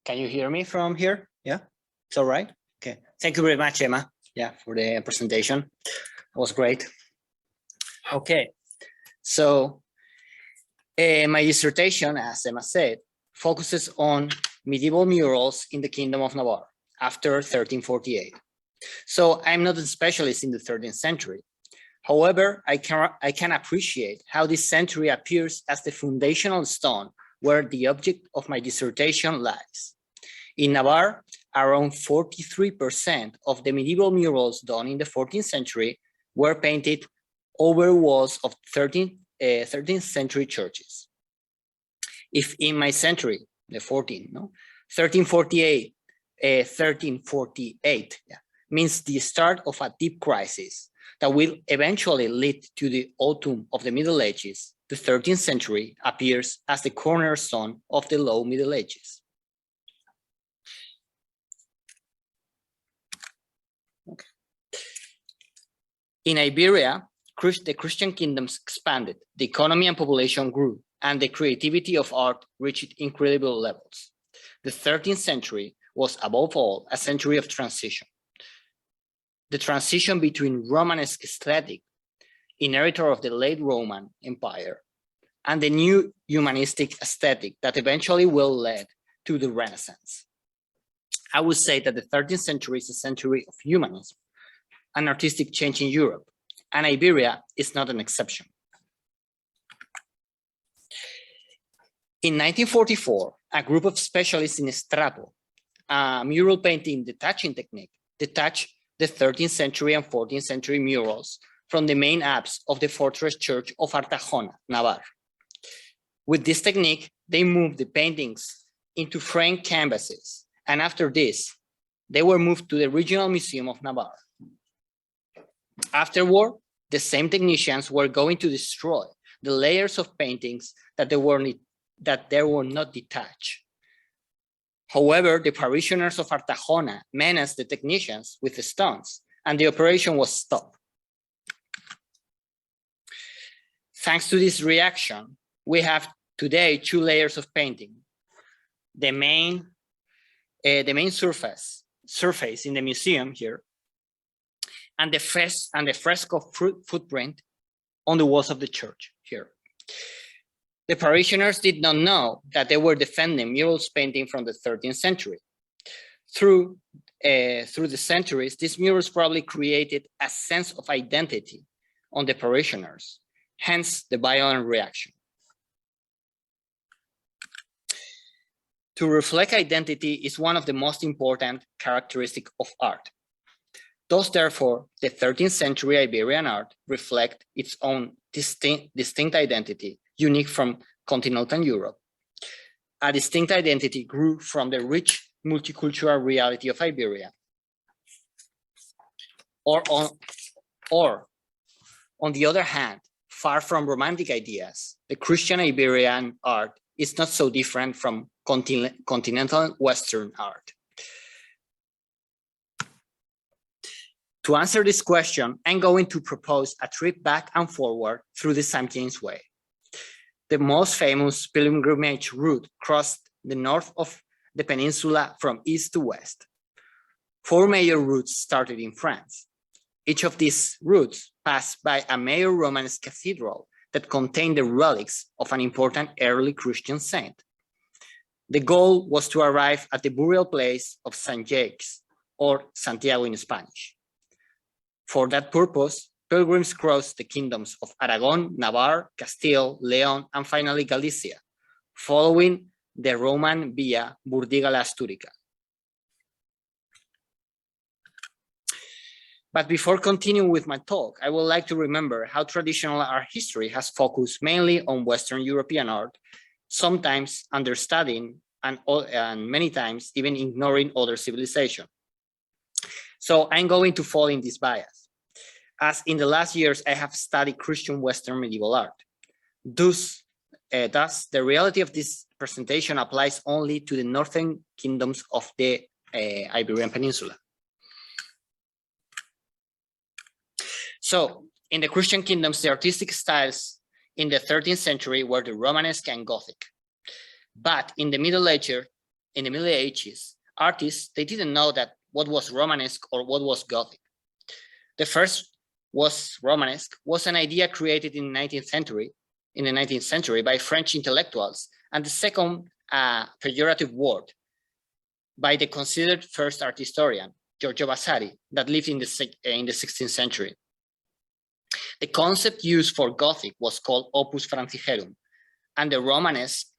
Can you hear me from here? Yeah, it's all right. Okay, thank you very much, Emma. Yeah, for the presentation. It was great. Okay, so my dissertation, as Emma said, focuses on medieval murals in the Kingdom of Navarre after 1348. So I'm not a specialist in the 13th century. However, I can appreciate how this century appears as the foundational stone where the object of my dissertation lies. In Navarre, around 43% of the medieval murals done in the 14th century were painted over walls of 13th century churches. If in my century, the 14th, 1348 means the start of a deep crisis that will eventually lead to the autumn of the Middle Ages, the 13th century appears as the cornerstone of the Low Middle Ages. Okay. In Iberia, the Christian kingdoms expanded, the economy and population grew, and the creativity of art reached incredible levels. The 13th century was above all a century of transition. The transition between Romanesque aesthetic, inheritor of the late Roman Empire, and the new humanistic aesthetic that eventually will lead to the Renaissance. I would say that the 13th century is a century of humanism, an artistic change in Europe, and Iberia is not an exception. In 1944, a group of specialists in Strapo, a mural painting detaching technique, detached the 13th century and 14th century murals from the main apse of the fortress church of Artajona, Navarre. With this technique, they moved the paintings into framed canvases, and after this, they were moved to the Regional Museum of Navarre. Afterward, the same technicians were going to destroy the layers of paintings that they were not detached. However, the parishioners of Artajona menaced the technicians with the stones, and the operation was stopped. Thanks to this reaction, we have today two layers of painting. The main surface in the museum here, and the fresco footprint on the walls of the church here. The parishioners did not know that they were defending murals painting from the 13th century. Through the centuries, these murals probably created a sense of identity on the parishioners, hence the violent reaction. To reflect identity is one of the most important characteristics of art. Thus, therefore, the 13th century Iberian art reflects its own distinct identity, unique from continental Europe. A distinct identity grew from the rich multicultural reality of Iberia. Or on the other hand, far from romantic ideas, the Christian Iberian art is not so different from continental Western art. To answer this question, I'm going to propose a trip back and forward through the St. James Way. The most famous pilgrimage route crossed the north of the peninsula from east to west. 4 major routes started in France. Each of these routes passed by a major Romanesque cathedral that contained the relics of an important early Christian saint. The goal was to arrive at the burial place of St. Jacques, or Santiago in Spanish. For that purpose, pilgrims crossed the kingdoms of Aragon, Navarre, Castile, Leon, and finally Galicia, following the Roman Via Burdigala Asturica. But before continuing with my talk, I would like to remember how traditional art history has focused mainly on Western European art, sometimes understudying and many times even ignoring other civilizations. So I'm going to fall in this bias, as in the last years I have studied Christian Western medieval art. Thus, the reality of this presentation applies only to the northern kingdoms of the Iberian Peninsula. So, in the Christian kingdoms, the artistic styles in the 13th century were the Romanesque and Gothic. But in the Middle Ages, in the Middle Ages, artists, they didn't know that what was Romanesque or what was Gothic. The first was Romanesque, was an idea created in the 19th century by French intellectuals, and the second pejorative word by the considered first art historian, Giorgio Vasari, that lived in the 16th century. The concept used for Gothic was called Opus Francigerum, and the Romanesque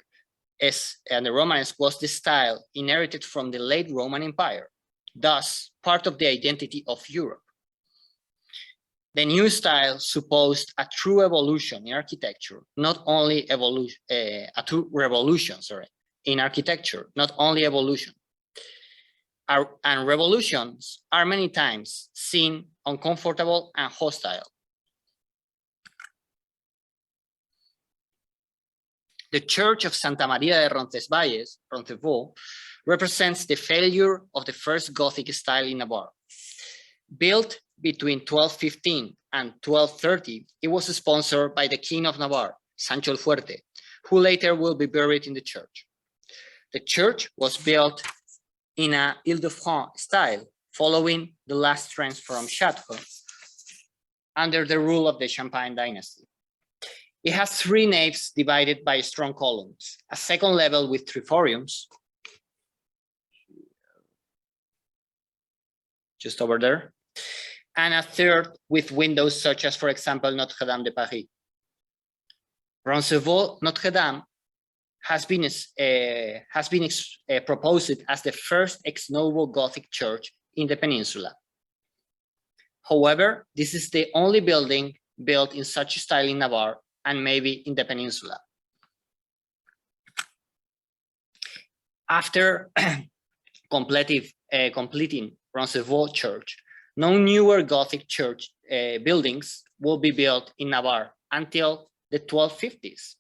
was the style inherited from the late Roman Empire, thus part of the identity of Europe. The new style supposed a true evolution in architecture, not only evolution, a true revolution, in architecture, not only evolution. And revolutions are many times seen uncomfortable and hostile. The Church of Santa María de Roncesvalles represents the failure of the first Gothic style in Navarre. Built between 1215 and 1230, it was sponsored by the King of Navarre, Sancho el Fuerte, who later will be buried in the church. The church was built in a Ile-de-France style, following the last trends from Château under the rule of the Champagne dynasty. It has 3 naves divided by strong columns, a second level with triforiums, just over there, and a third with windows such as, for example, Notre Dame de Paris. Roncesvalles Notre Dame has been proposed as the first ex novo Gothic church in the peninsula. However, this is the only building built in such a style in Navarre and maybe in the peninsula. After completing Roncesvalles Church, no newer Gothic church buildings will be built in Navarre until the 1250s,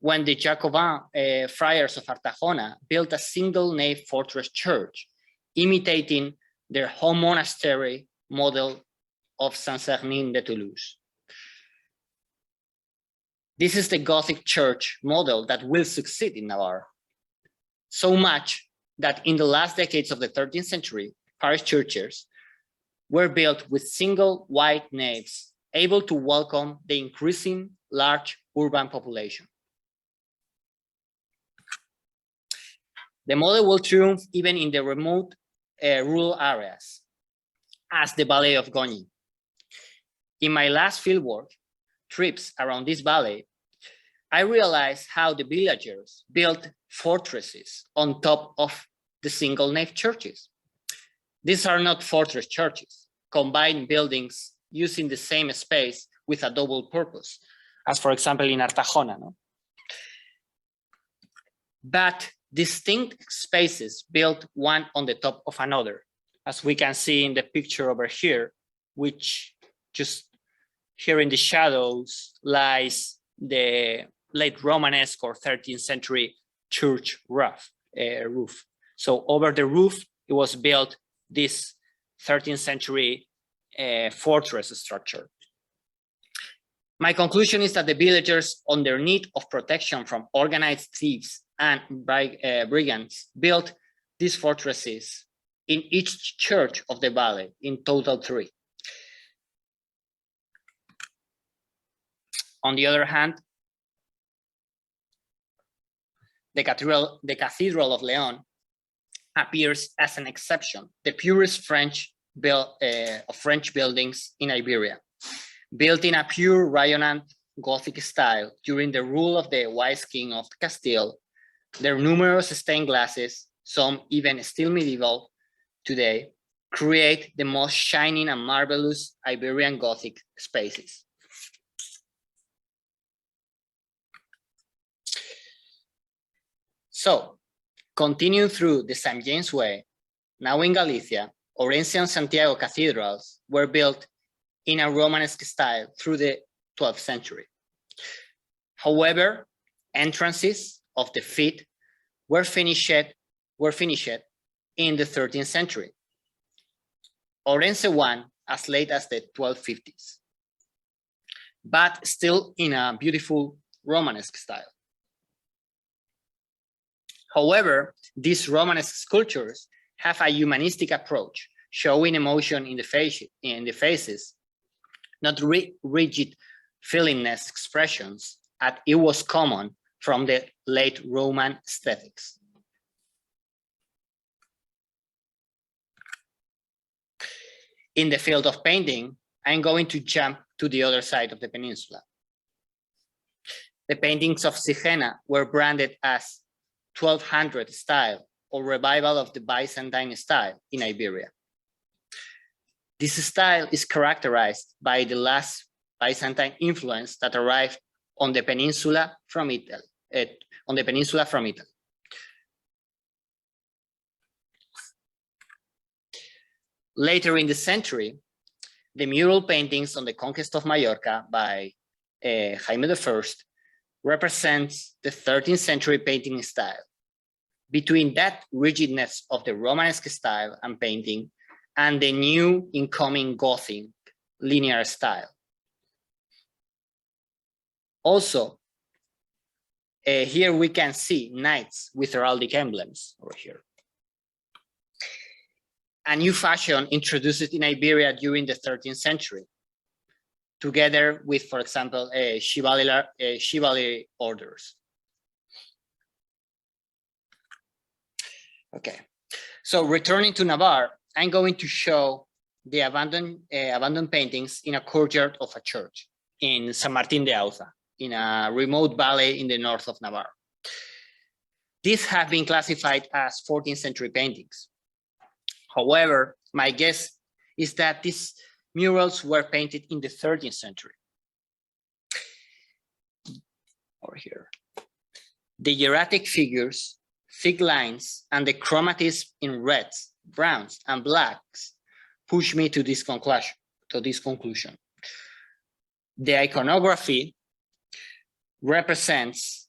when the Jacobin friars of Artajona built a single nave fortress church, imitating their home monastery model of Saint-Sernin de Toulouse. This is the Gothic church model that will succeed in Navarre. So much that in the last decades of the 13th century, parish churches were built with single wide naves, able to welcome the increasing large urban population. The model will triumph even in the remote rural areas, as the Valley of Gogny. In my last fieldwork trips around this valley, I realized how the villagers built fortresses on top of the single nave churches. These are not fortress churches, combined buildings using the same space with a double purpose, as for example in Artajona. No? But distinct spaces built one on the top of another, as we can see in the picture over here, which just here in the shadows lies the late Romanesque or 13th century church roof. So over the roof, it was built this 13th century fortress structure. My conclusion is that the villagers, under need of protection from organized thieves and brigands, built these fortresses in each church of the valley, in total 3. On the other hand, the Cathedral of León appears as an exception, the purest French buildings in Iberia, built in a pure Rayonnant Gothic style during the rule of the wise king of Castile. Their numerous stained glasses, some even still medieval today, create the most shining and marvelous Iberian Gothic spaces. So, continue through the St. James Way, now in Galicia, Orense and Santiago cathedrals were built in a Romanesque style through the 12th century. However, entrances of the feet were finished in the 13th century. Orense one as late as the 1250s, but still in a beautiful Romanesque style. However, these Romanesque sculptures have a humanistic approach, showing emotion in the faces, not rigid feelingless expressions, as it was common from the late Roman aesthetics. In the field of painting, I'm going to jump to the other side of the peninsula. The paintings of Sigena were branded as 1200 style or revival of the Byzantine style in Iberia. This style is characterized by the last Byzantine influence that arrived on the peninsula from Italy. Later in the century, the mural paintings on the conquest of Mallorca by Jaime I represents the 13th century painting style. Between that rigidness of the Romanesque style and painting and the new incoming Gothic linear style. Also, here we can see knights with heraldic emblems over here. A new fashion introduced in Iberia during the 13th century, together with, for example, chivalry orders. Okay, so returning to Navarre, I'm going to show the abandoned paintings in a courtyard of a church in San Martín de Auza, in a remote valley in the north of Navarre. These have been classified as 14th century paintings. However, my guess is that these murals were painted in the 13th century. Over here. The hieratic figures, thick lines, and the chromatism in reds, browns, and blacks push me to this conclusion. The iconography represents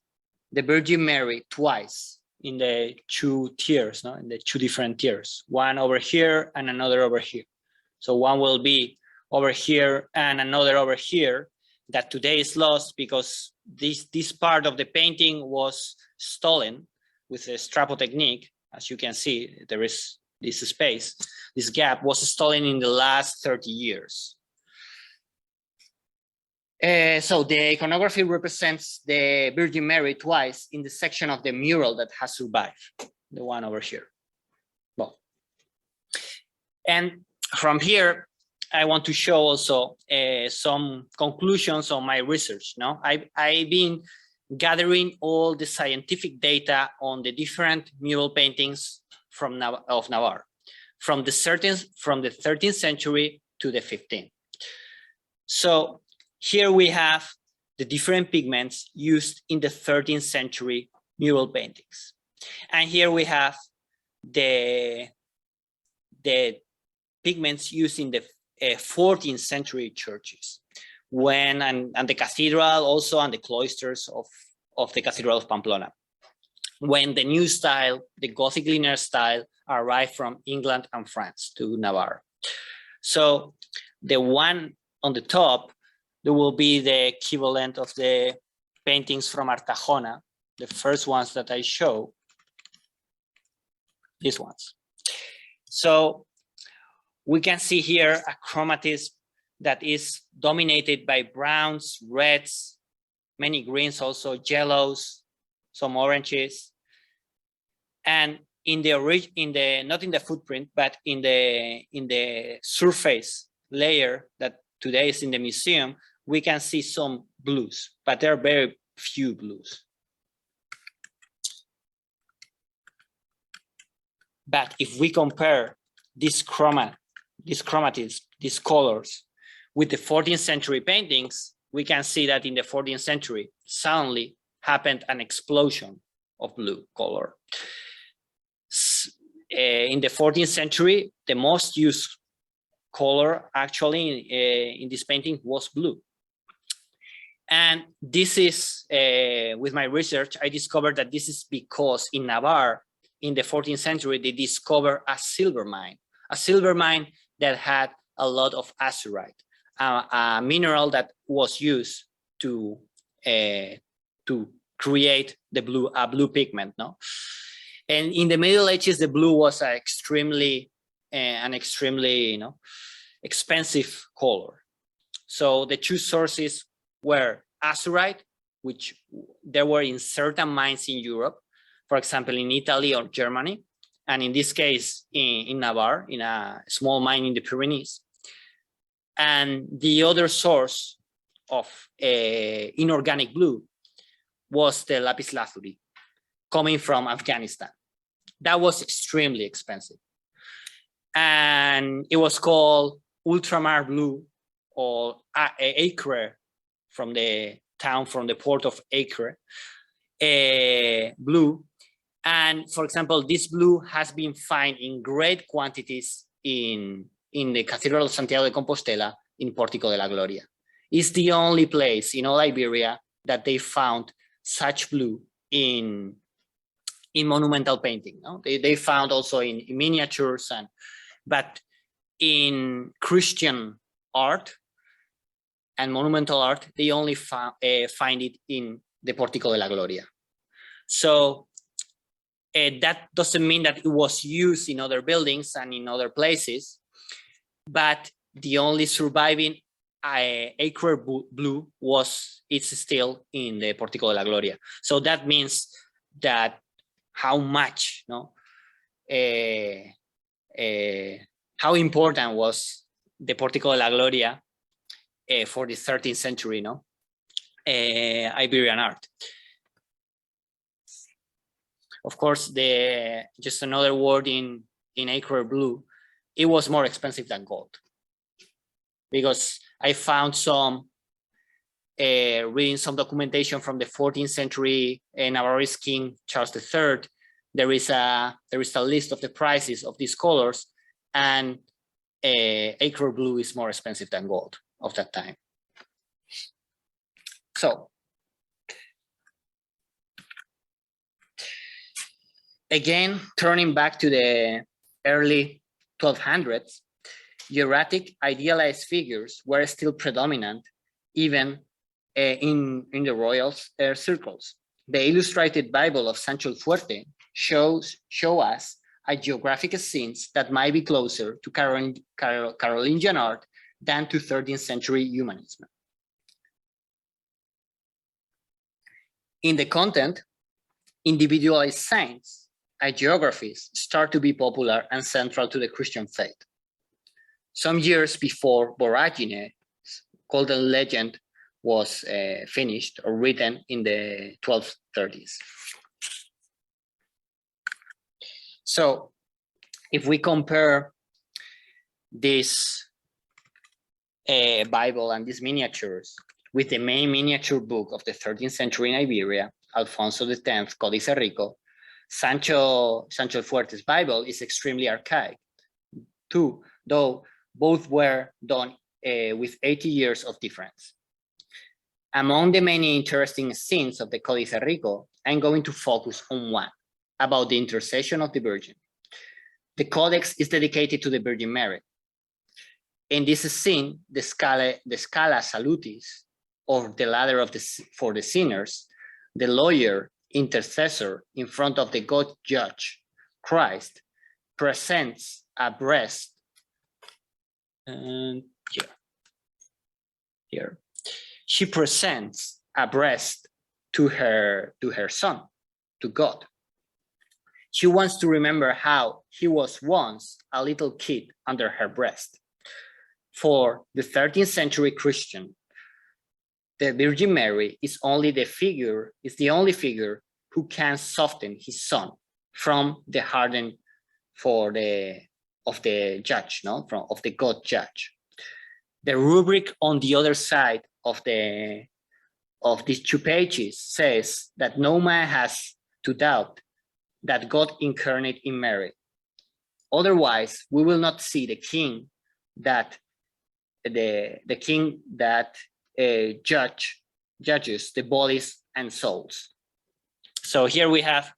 the Virgin Mary twice in the two tiers, in the two different tiers, one over here and another over here. So one will be over here and another over here, that today is lost because this part of the painting was stolen with the strapo technique. As you can see, there is this space, this gap was stolen in the last 30 years. So the iconography represents the Virgin Mary twice in the section of the mural that has survived, the one over here. Well, and from here, I want to show also some conclusions on my research. I've been gathering all the scientific data on the different mural paintings of Navarre, from the 13th century to the 15th. So here we have the different pigments used in the 13th century mural paintings. And here we have the pigments used in the 14th century churches, and the cathedral also, and the cloisters of the Cathedral of Pamplona, when the new style, the Gothic linear style, arrived from England and France to Navarre. So the one on the top, there will be the equivalent of the paintings from Artajona, the first ones that I show, these ones. So we can see here a chromatism that is dominated by browns, reds, many greens also, yellows, some oranges. And in the not in the footprint, but in the surface layer that today is in the museum, we can see some blues, but there are very few blues. But if we compare these chromatids, these colors, with the 14th century paintings, we can see that in the 14th century, suddenly happened an explosion of blue color. In the 14th century, the most used color actually in this painting was blue. And this is, with my research, I discovered that this is because in Navarre, in the 14th century, they discovered a silver mine that had a lot of azurite, a mineral that was used to create a blue pigment. And in the Middle Ages, the blue was an extremely, expensive color. So the two sources were azurite, which there were in certain mines in Europe, for example, in Italy or Germany, and in this case, in Navarre, in a small mine in the Pyrenees. And the other source of inorganic blue was the lapis lazuli, coming from Afghanistan. That was extremely expensive. And it was called ultramar blue, or Acre, from the town, from the port of Acre, blue. And for example, this blue has been found in great quantities in the Cathedral of Santiago de Compostela in Pórtico de la Gloria. It's the only place in all Iberia that they found such blue in monumental painting. No? They found also in miniatures, but in Christian art and monumental art, they only find it in the Pórtico de la Gloria. So that doesn't mean that it was used in other buildings and in other places, but the only surviving Acre blue it's still in the Pórtico de la Gloria. So that means that how much, how important was the Pórtico de la Gloria for the 13th century, Iberian art. Of course, just another word in Acre blue, it was more expensive than gold, because I found some reading some documentation from the 14th century Navarrese king Charles III. There is a list of the prices of these colors, and Acre blue is more expensive than gold of that time. So again, turning back to the early 1200s, hieratic idealized figures were still predominant even in the royal circles. The illustrated Bible of Sancho el Fuerte show us a geographic scenes that might be closer to Carolingian art than to 13th century humanism. In the content, individualized signs, hagiographies start to be popular and central to the Christian faith. Some years before Voragines' golden legend was finished or written in the 1230s. So if we compare this Bible and these miniatures with the main miniature book of the 13th century in Iberia, Alfonso X Códice Rico, Sancho el Fuerte's Bible is extremely archaic too, though both were done with 80 years of difference. Among the many interesting scenes of the Códice Rico, I'm going to focus on one, about the intercession of the Virgin. The Codex is dedicated to the Virgin Mary. In this scene, the Scala Salutis, or the ladder for the sinners, the lawyer intercessor in front of the God judge, Christ, presents a breast, and here. She presents a breast to her son, to God. She wants to remember how he was once a little kid under her breast. For the 13th century Christian, the Virgin Mary is the only figure who can soften his son from the hardened of the judge, of the God judge. The rubric on the other side of these 2 pages says that no man has to doubt that God incarnate in Mary. Otherwise, we will not see the king that judges the bodies and souls. So here we have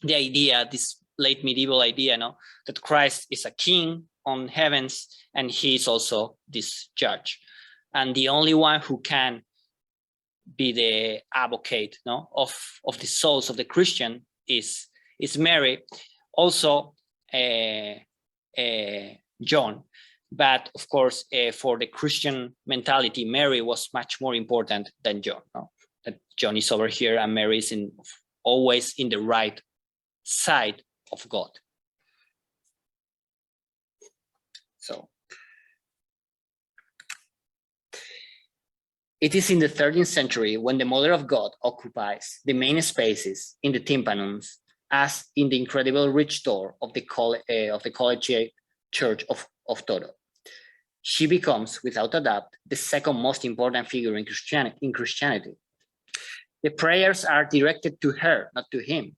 the idea, this late medieval idea, that Christ is a king on heavens, and he is also this judge. And the only one who can be the advocate of the souls of the Christian is is Mary, also John. But of course, for the Christian mentality, Mary was much more important than John. No? That John is over here and Mary is always in the right side of God. So it is in the 13th century when the Mother of God occupies the main spaces in the tympanums, as in the incredible rich door of the collegiate church of Toro. She becomes, without a doubt, the second most important figure in Christianity. The prayers are directed to her, not to him.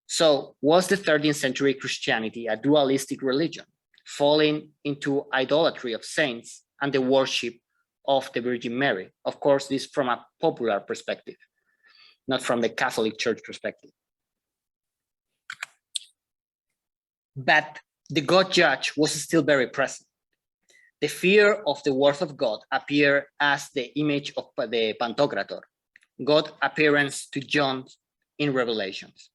So was the 13th century Christianity a dualistic religion, falling into idolatry of saints and the worship of the Virgin Mary? Of course, this from a popular perspective, not from the Catholic Church perspective. But the God judge was still very present. The fear of the worth of God appeared as the image of the Pantocrator, God's appearance to John in Revelations.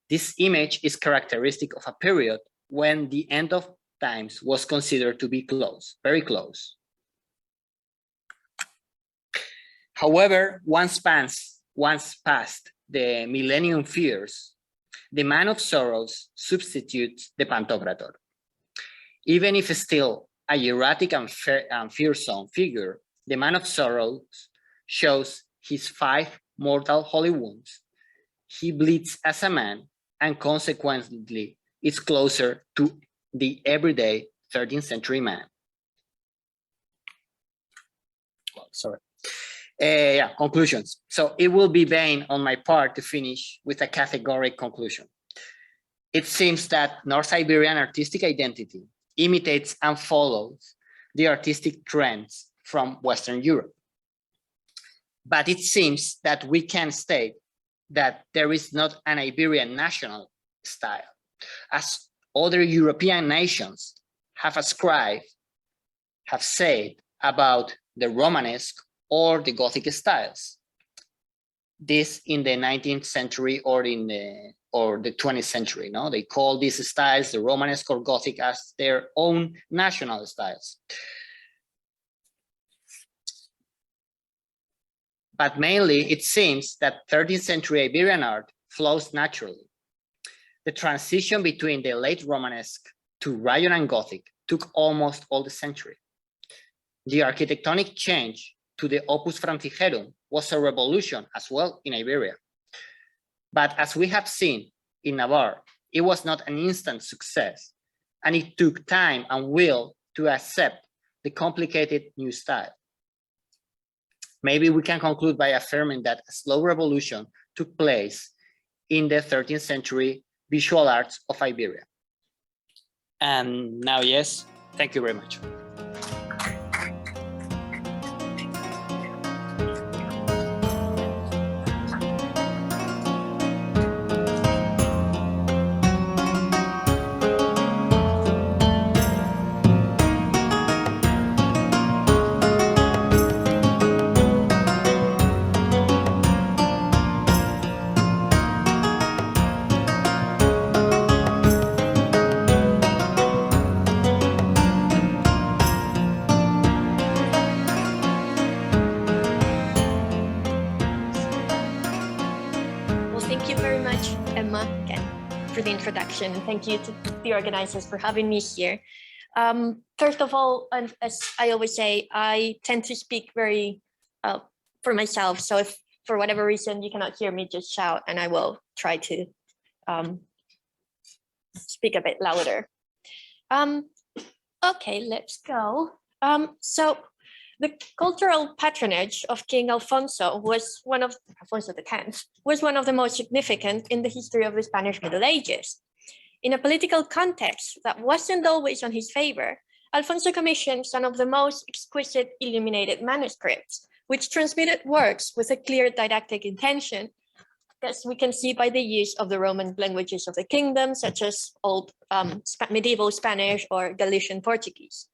This image is characteristic of a period when the end of times was considered to be close, very close. However, once past the millennium fears, the man of sorrows substitutes the Pantocrator. Even if still a erratic and fearsome figure, the man of sorrows shows his 5 mortal holy wounds. He bleeds as a man and consequently is closer to the everyday 13th century man. Well, sorry. Conclusions. So it will be vain on my part to finish with a categorical conclusion. It seems that North Iberian artistic identity imitates and follows the artistic trends from Western Europe. But it seems that we can state that there is not an Iberian national style, as other European nations have said about the Romanesque or the Gothic styles. This in the 19th century or the 20th century, no? They call these styles, the Romanesque or Gothic, as their own national styles. But mainly it seems that 13th century Iberian art flows naturally. The transition between the late Romanesque to Rayon and Gothic took almost all the century. The architectonic change to the Opus Francigerum was a revolution as well in Iberia. But as we have seen in Navarre, it was not an instant success, and it took time and will to accept the complicated new style. Maybe we can conclude by affirming that a slow revolution took place in the 13th century visual arts of Iberia. And now, yes, thank you very much. Introduction, and thank you to the organizers for having me here. First of all, and as I always say, I tend to speak very for myself, so if for whatever reason you cannot hear me, just shout and I will try to speak a bit louder. Okay, let's go. So the cultural patronage of King Alfonso was Alfonso X was one of the most significant in the history of the Spanish Middle Ages. In a political context that wasn't always on his favor, Alfonso commissioned some of the most exquisite illuminated manuscripts, which transmitted works with a clear didactic intention, as we can see by the use of the Roman languages of the kingdom, such as old medieval Spanish or Galician Portuguese.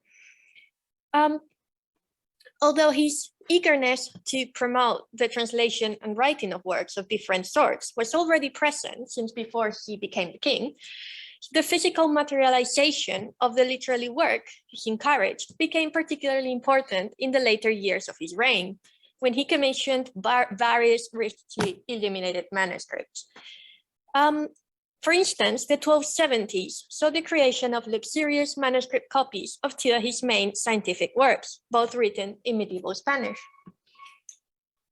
although his eagerness to promote the translation and writing of works of different sorts was already present since before he became the king, the physical materialization of the literary work he encouraged became particularly important in the later years of his reign, when he commissioned various richly illuminated manuscripts. For instance, the 1270s saw the creation of luxurious manuscript copies of two of his main scientific works, both written in medieval Spanish.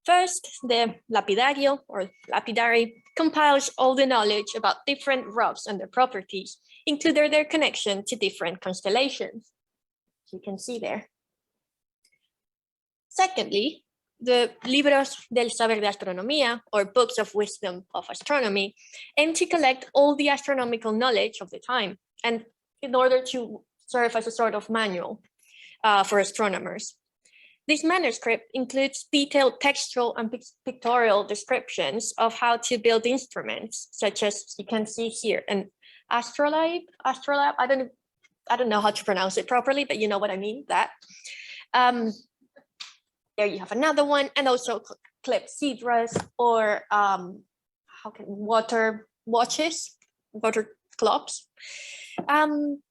First, the Lapidario, or lapidary, compiles all the knowledge about different rocks and their properties, including their connection to different constellations. You can see there. Secondly, the Libros del Saber de Astronomía, or Books of Wisdom of Astronomy, aim to collect all the astronomical knowledge of the time, and in order to serve as a sort of manual for astronomers. This manuscript includes detailed textual and pictorial descriptions of how to build instruments, such as you can see here, an astrolabe. I don't know how to pronounce it properly, but you know what I mean. That. There you have another one, and also clepsydras, or water watches, water clocks, and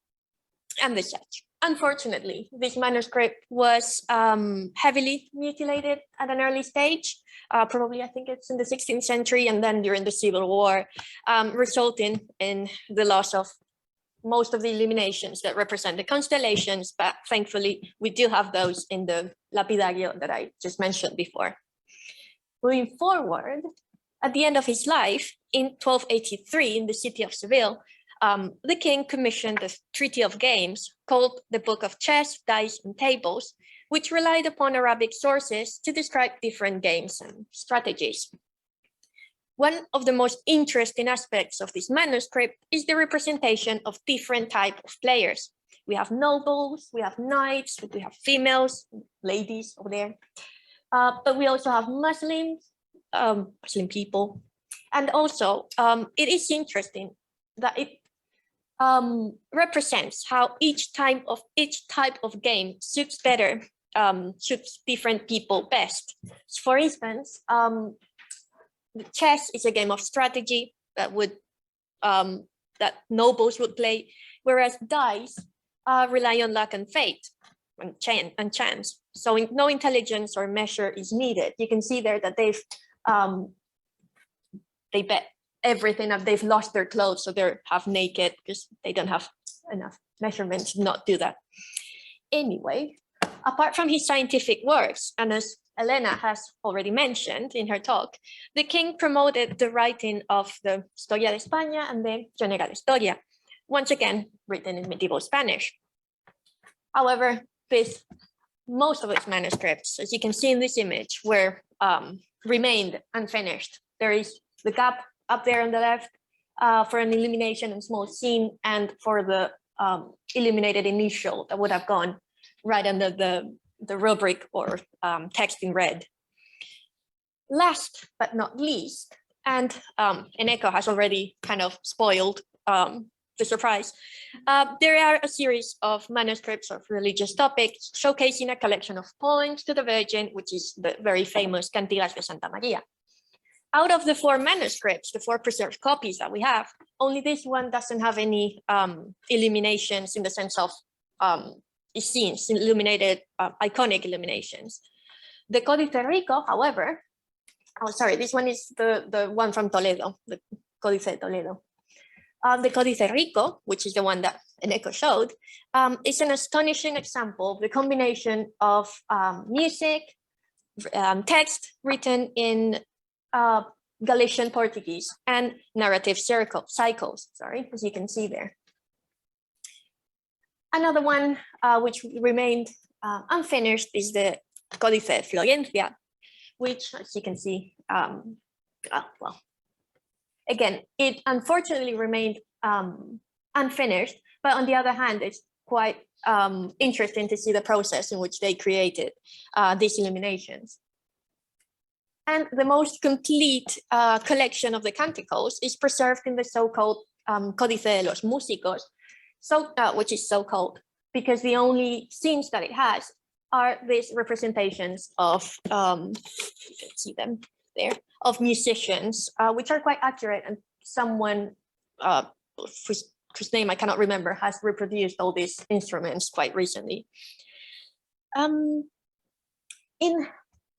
the such. Unfortunately, this manuscript was heavily mutilated at an early stage, probably I think it's in the 16th century, and then during the Civil War, resulting in the loss of most of the illuminations that represent the constellations, but thankfully we do have those in the Lapidario that I just mentioned before. Moving forward, at the end of his life, in 1283, in the city of Seville, the king commissioned a treaty of games called the Book of Chess, Dice, and Tables, which relied upon Arabic sources to describe different games and strategies. One of the most interesting aspects of this manuscript is the representation of different types of players. We have nobles, we have knights, we have females, ladies over there, but we also have Muslims, Muslim people. And also, it is interesting that it represents how each type of game suits different people best. So for instance, chess is a game of strategy that nobles would play, whereas dice rely on luck and fate and chance. So no intelligence or measure is needed. You can see there that they bet everything, and they've lost their clothes, so they're half naked because they don't have enough measurements to not do that. Anyway, apart from his scientific works, and as Elena has already mentioned in her talk, the king promoted the writing of the Historia de España and the General Historia, once again written in medieval Spanish. However, most of its manuscripts, as you can see in this image, remained unfinished. There is the gap up there on the left for an illumination and small scene, and for the illuminated initial that would have gone right under the rubric or text in red. Last but not least, and Eneko has already kind of spoiled the surprise, there are a series of manuscripts of religious topics showcasing a collection of poems to the Virgin, which is the very famous Cantigas de Santa María. Out of the 4 manuscripts, the 4 preserved copies that we have, only this one doesn't have any illuminations in the sense of scenes, illuminated, iconic illuminations. The Códice Rico, however, this one is the one from Toledo, the Códice de Toledo. The Códice Rico, which is the one that Eneko showed, is an astonishing example of the combination of music, text written in Galician Portuguese, and narrative cycles, as you can see there. Another one which remained unfinished is the Códice Florencia, which, as you can see, again, it unfortunately remained unfinished, but on the other hand, it's quite interesting to see the process in which they created these illuminations. And the most complete collection of the canticles is preserved in the so-called Códice de los Músicos, which is so-called because the only scenes that it has are these representations of, you can see them there, of musicians, which are quite accurate, and someone whose name I cannot remember has reproduced all these instruments quite recently. In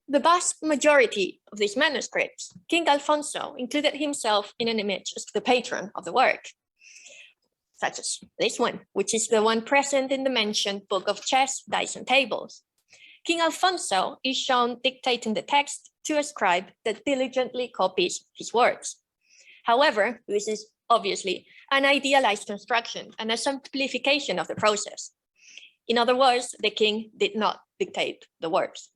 the vast majority of these manuscripts, King Alfonso included himself in an image as the patron of the work, such as this one, which is the one present in the mentioned book of chess, dice, and tables. King Alfonso is shown dictating the text to a scribe that diligently copies his works. However, this is obviously an idealized construction and a simplification of the process. In other words, the king did not dictate the works.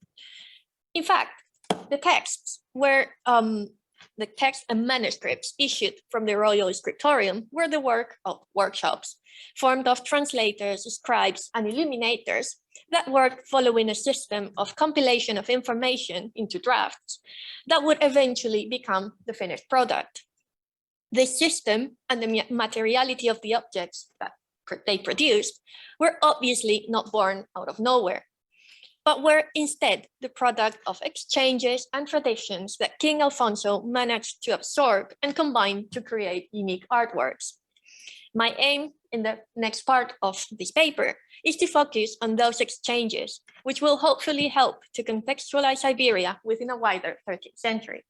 In fact, the texts were the text and manuscripts issued from the royal scriptorium were the work of workshops formed of translators, scribes, and illuminators that worked following a system of compilation of information into drafts that would eventually become the finished product. This system and the materiality of the objects that they produced were obviously not born out of nowhere, but were instead the product of exchanges and traditions that King Alfonso managed to absorb and combine to create unique artworks. My aim in the next part of this paper is to focus on those exchanges, which will hopefully help to contextualize Iberia within a wider 13th century.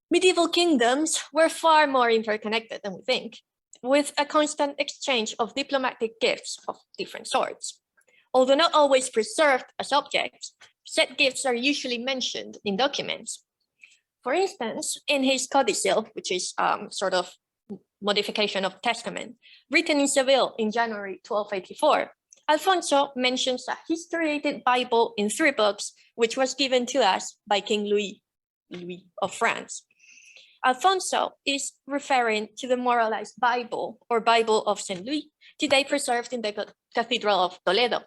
Medieval kingdoms were far more interconnected than we think, with a constant exchange of diplomatic gifts of different sorts. Although not always preserved as objects, said gifts are usually mentioned in documents. For instance, in his codicil, which is sort of modification of testament, written in Seville in January 1284, Alfonso mentions a historiated Bible in 3 books, which was given to us by King Louis of France. Alfonso is referring to the moralized Bible or Bible of St. Louis, today preserved in the Cathedral of Toledo,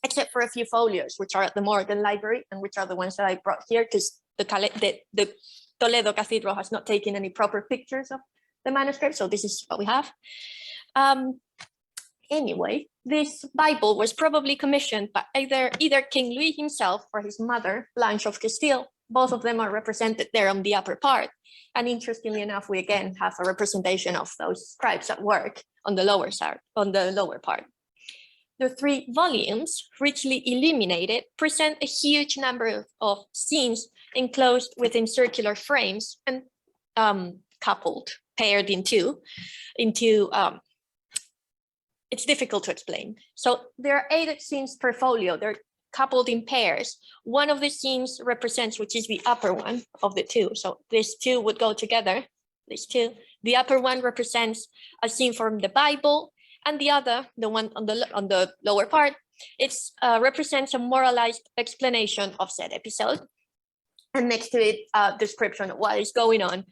except for a few folios, which are at the Morgan Library and which are the ones that I brought here because the Toledo Cathedral has not taken any proper pictures of the manuscript, so this is what we have. Anyway, this Bible was probably commissioned by either King Louis himself or his mother, Blanche of Castile. Both of them are represented there on the upper part. And interestingly enough, we again have a representation of those scribes at work on the lower side, on the lower part. The 3 volumes, richly illuminated, present a huge number of scenes enclosed within circular frames and coupled, paired into it's difficult to explain. So there are 8 scenes per folio. They're coupled in pairs. One of the scenes represents, which is the upper one of the 2. So these 2 would go together, these 2. The upper one represents a scene from the Bible, and the other, the one on the lower part, it's represents a moralized explanation of said episode. And next to it, a description of what is going on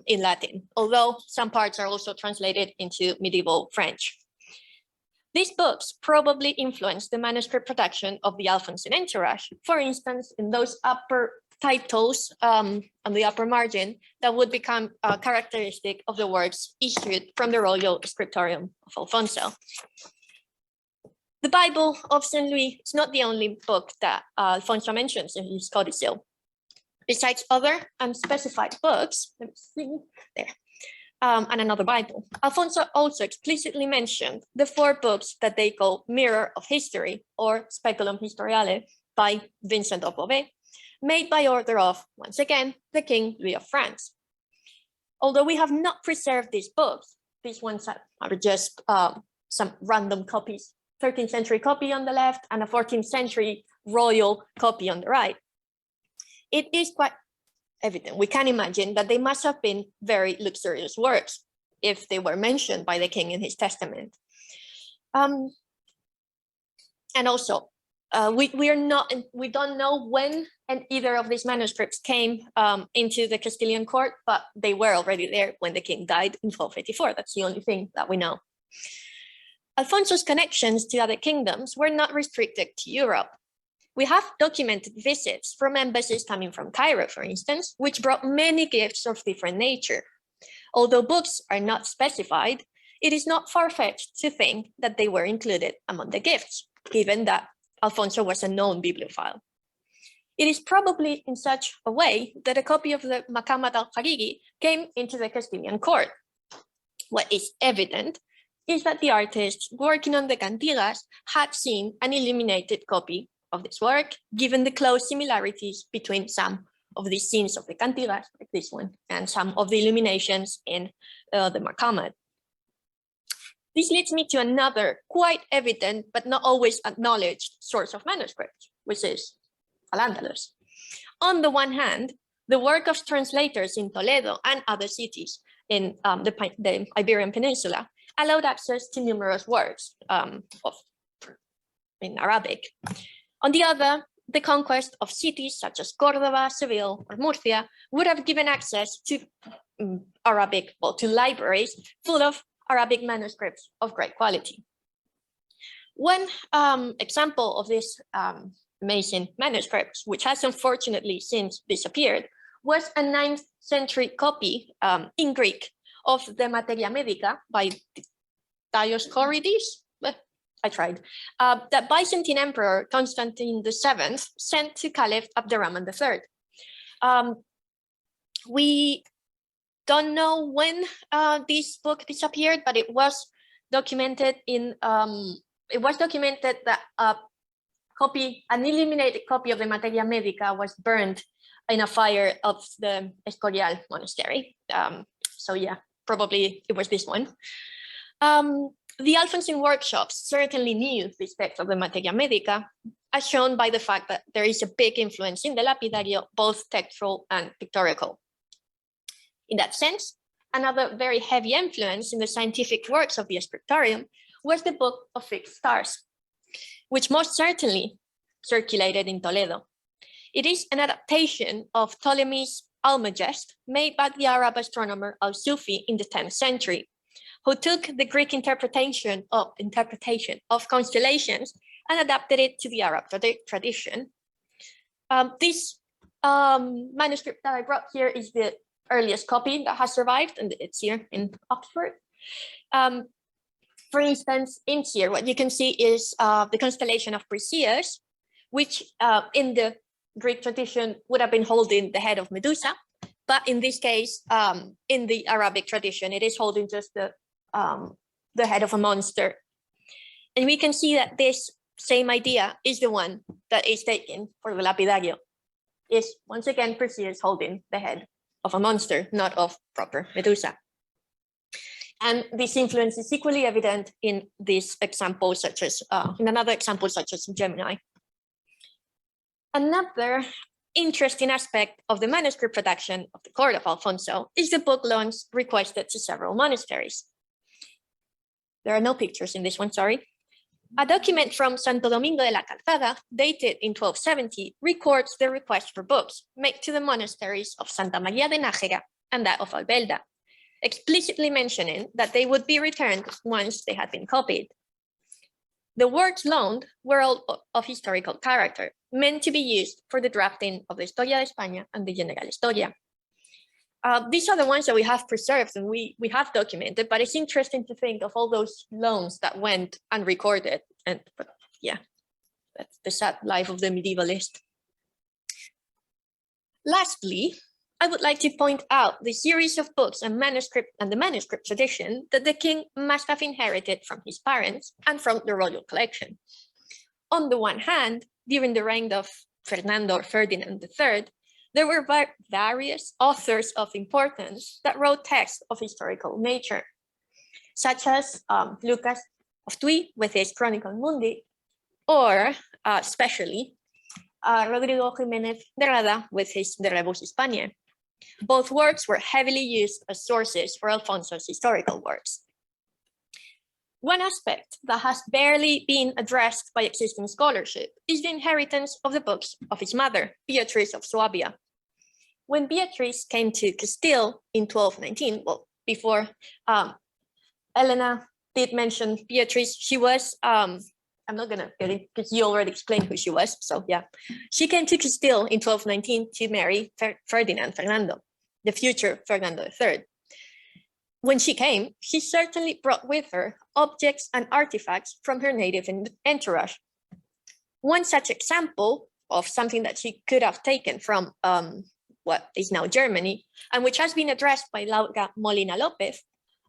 in Latin, although some parts are also translated into medieval French. These books probably influenced the manuscript production of the Alphonsine entourage. For instance, in those upper titles on the upper margin that would become characteristic of the works issued from the royal scriptorium of Alfonso. The Bible of St. Louis is not the only book that Alfonso mentions in his codicil. Besides other unspecified books, let me see, there, and another Bible, Alfonso also explicitly mentioned the 4 books that they call Mirror of History or Speculum Historiale by Vincent of Beauvais, made by order of, once again, the King Louis of France. Although we have not preserved these books, these ones are just some random copies, 13th century copy on the left and a 14th century royal copy on the right. It is quite evident, we can imagine that they must have been very luxurious works if they were mentioned by the king in his testament. And also, we don't know when either of these manuscripts came into the Castilian court, but they were already there when the king died in 1284. That's the only thing that we know. Alfonso's connections to other kingdoms were not restricted to Europe. We have documented visits from embassies coming from Cairo, for instance, which brought many gifts of different nature. Although books are not specified, it is not far-fetched to think that they were included among the gifts, given that Alfonso was a known bibliophile. It is probably in such a way that a copy of the Makamat al-Hariri came into the Castilian court. What is evident is that the artists working on the cantigas had seen an illuminated copy of this work, given the close similarities between some of the scenes of the cantigas, like this one, and some of the illuminations in the Makamat. This leads me to another quite evident, but not always acknowledged source of manuscripts, which is Al-Andalus. On the one hand, the work of translators in Toledo and other cities in the Iberian Peninsula allowed access to numerous works in Arabic. On the other, the conquest of cities such as Córdoba, Seville, or Murcia would have given access to Arabic, or to libraries full of Arabic manuscripts of great quality. One example of this amazing manuscripts, which has unfortunately since disappeared, was a 9th century copy in Greek of the Materia Medica by Dioscorides. I tried. That Byzantine Emperor Constantine VII sent to Caliph Abdurrahman III. We don't know when this book disappeared, but it was documented in. It was documented that an illuminated copy of the Materia Medica was burned in a fire of the Escorial monastery. So yeah, probably it was this one. The Alphonsine workshops certainly knew the text of the Materia Medica, as shown by the fact that there is a big influence in the Lapidario, both textual and pictorial. In that sense, another very heavy influence in the scientific works of the scriptorium was the Book of Fixed Stars, which most certainly circulated in Toledo. It is an adaptation of Ptolemy's Almagest made by the Arab astronomer Al-Sufi in the 10th century, who took the Greek interpretation of constellations and adapted it to the Arab tradition. This manuscript that I brought here is the earliest copy that has survived, and it's here in Oxford. For instance, in here, what you can see is the constellation of Perseus, which in the Greek tradition would have been holding the head of Medusa, but in this case, in the Arabic tradition, it is holding just the head of a monster. And we can see that this same idea is the one that is taken for the Lapidario. Is once again Perseus holding the head of a monster, not of proper Medusa. And this influence is equally evident in this example, such as in another example, such as Gemini. Another interesting aspect of the manuscript production of the court of Alfonso is the book loans requested to several monasteries. There are no pictures in this one, sorry. A document from Santo Domingo de la Calzada, dated in 1270, records the request for books made to the monasteries of Santa María de Nájera and that of Albelda, explicitly mentioning that they would be returned once they had been copied. The works loaned were all of historical character, meant to be used for the drafting of the Historia de España and the General Historia. These are the ones that we have preserved and we have documented, but it's interesting to think of all those loans that went unrecorded. But yeah, that's the sad life of the medievalist. Lastly, I would like to point out the series of books and the manuscript tradition that the king must have inherited from his parents and from the royal collection. On the one hand, during the reign of Fernando or Ferdinand III, there were various authors of importance that wrote texts of historical nature, such as Lucas of Tuy with his Chronicle Mundi, or especially Rodrigo Jiménez de Rada with his De Rebus Hispaniae. Both works were heavily used as sources for Alfonso's historical works. One aspect that has barely been addressed by existing scholarship is the inheritance of the books of his mother, Beatrice of Suabia. When Beatrice came to Castile in 1219, well, before Elena did mention Beatrice, she was, I'm not gonna get it because you already explained who she was, so yeah. She came to Castile in 1219 to marry Ferdinand Fernando, the future Fernando III. When she came, she certainly brought with her objects and artifacts from her native entourage. One such example of something that she could have taken from what is now Germany, and which has been addressed by Laura Molina López,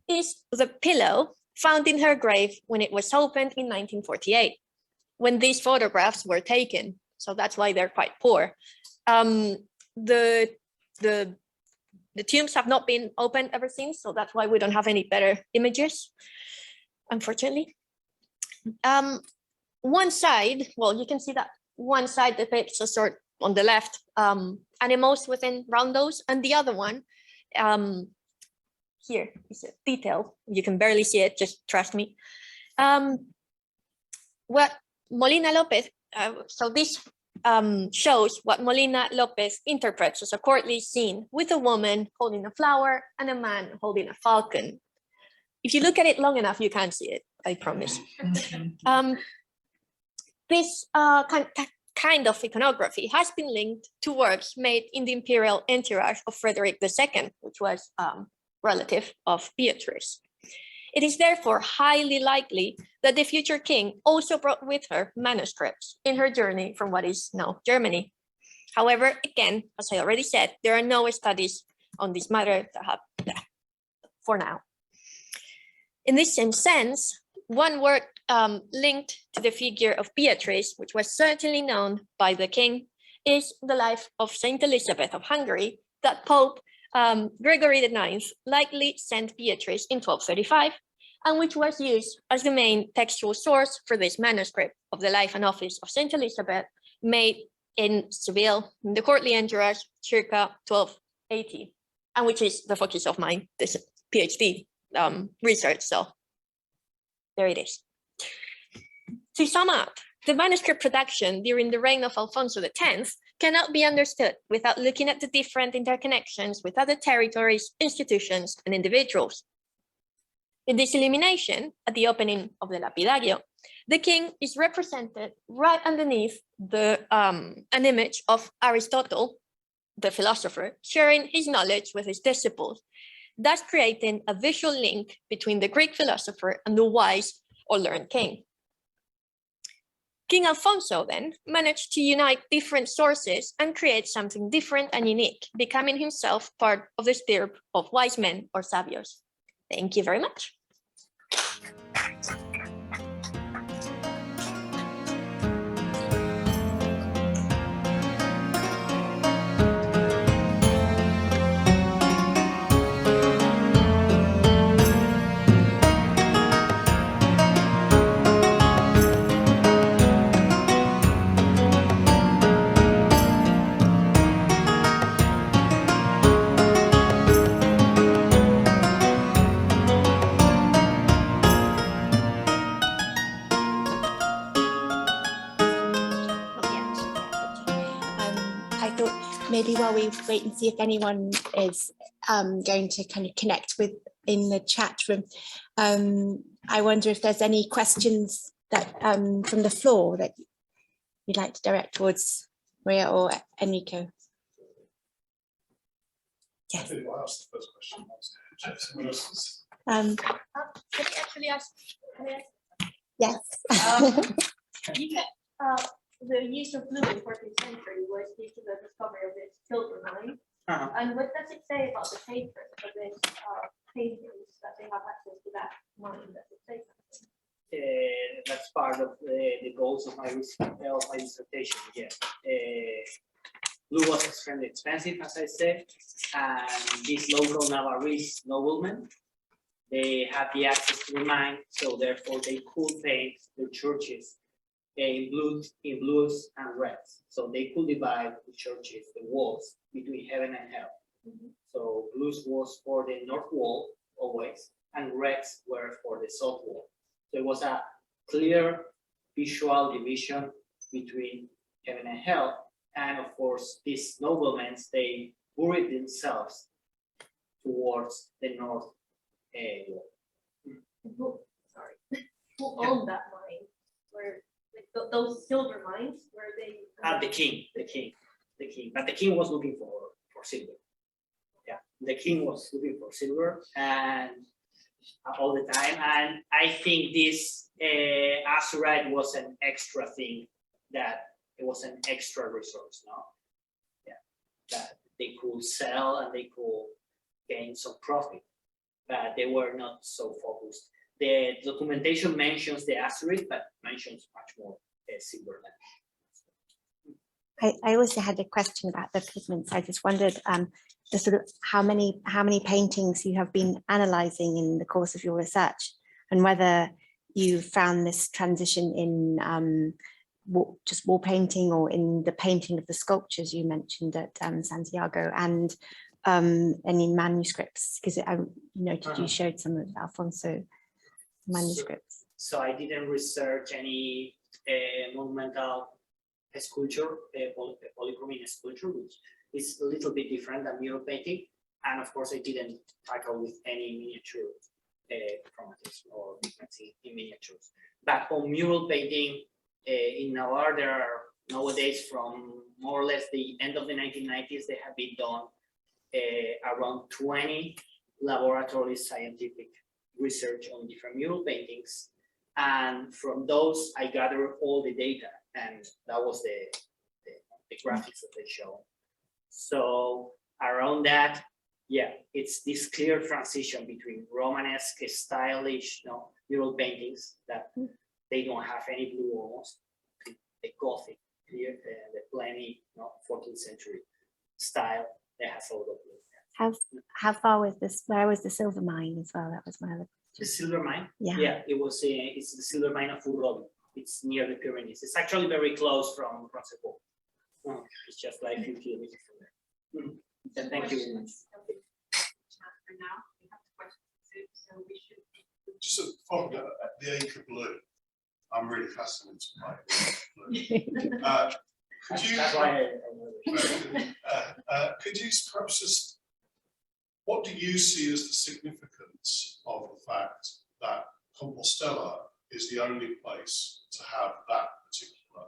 is the pillow found in her grave when it was opened in 1948, when these photographs were taken. So that's why they're quite poor. The tombs have not been opened ever since, so that's why we don't have any better images, unfortunately. One side, well, you can see that one side depicts a sort on the left, animals within roundos, and the other one, here is a detail. You can barely see it, just trust me. What Molina López, so this shows what Molina López interprets as a courtly scene with a woman holding a flower and a man holding a falcon. If you look at it long enough, you can see it, I promise. This kind of iconography has been linked to works made in the imperial entourage of Frederick II, which was relative of Beatrice. It is therefore highly likely that the future king also brought with her manuscripts in her journey from what is now Germany. However, again, as I already said, there are no studies on this matter that have, for now. In this same sense, one work linked to the figure of Beatrice, which was certainly known by the king, is the life of Saint Elizabeth of Hungary that Pope Gregory IX likely sent Beatrice in 1235, and which was used as the main textual source for this manuscript of the life and office of Saint Elizabeth, made in Seville, in the courtly entourage, circa 1280, and which is the focus of my PhD research. So there it is. To sum up, the manuscript production during the reign of Alfonso X cannot be understood without looking at the different interconnections with other territories, institutions, and individuals. In this illumination, at the opening of the Lapidario, the king is represented right underneath an image of Aristotle, the philosopher, sharing his knowledge with his disciples, thus creating a visual link between the Greek philosopher and the wise or learned king. King Alfonso then managed to unite different sources and create something different and unique, becoming himself part of the stirp of wise men or sabios. Thank you very much. Maybe while we wait and see if anyone is going to kind of connect with in the chat room, I wonder if there's any questions that from the floor that you'd like to direct towards Maria or Eneko. Yes. I'll ask the first question. Someone else's. Can I actually ask? Yes. The use of blue in 14th century was due to the discovery of this silver mine. And what does it say about the patrons for this paintings that they have access to that mine? Does it say something? That's part of the goals of my dissertation. Yes, blue was extremely expensive, as I said, and these local Navarrese noblemen, they had the access to the mine, so therefore they could paint their churches in blues and reds. So they could divide the churches, the walls, between heaven and hell. So blues was for the north wall always, and reds were for the south wall. So it was a clear visual division between heaven and hell. And of course, these noblemen, they buried themselves towards the north wall. Who owned that mine? Where those silver mines, were they? The king. But the king was looking for silver. Yeah, the king was looking for silver and all the time. And I think this azurite was an extra thing, that it was an extra resource, no? Yeah, that they could sell and they could gain some profit, but they were not so focused. The documentation mentions the azurite, but mentions much more silver than. I also had a question about the pigments. I just wondered the sort of how many paintings you have been analysing in the course of your research, and whether you found this transition in just wall painting or in the painting of the sculptures you mentioned at Santiago, and any manuscripts, because I noted you showed some of Alfonso manuscripts. So I didn't research any monumental sculpture, polychromic sculpture, which is a little bit different than mural painting. And of course, I didn't tackle with any miniature chromatics or pigments in miniatures. But on mural painting in Navarre, there are nowadays, from more or less the end of the 1990s, they have been done around 20 laboratory scientific research on different mural paintings. And from those, I gathered all the data, and that was the graphics that they show. So around that, yeah, it's this clear transition between Romanesque, stylish, mural paintings that they don't have any blue almost, the Gothic, the plenty, 14th century style that has all the blue. How far was this? Where was the silver mine as well? That was my other. The silver mine? Yeah. It was it's the silver mine of Urrobi. It's near the Pyrenees. It's actually very close from Seville. It's just like 50 kilometers from there. And thank you very much. For now, we have questions, so we should. Just a follow up the acre blue. I'm really fascinated by it. Could you? That's why Could you perhaps just, what do you see as the significance of the fact that Compostela is the only place to have that particular?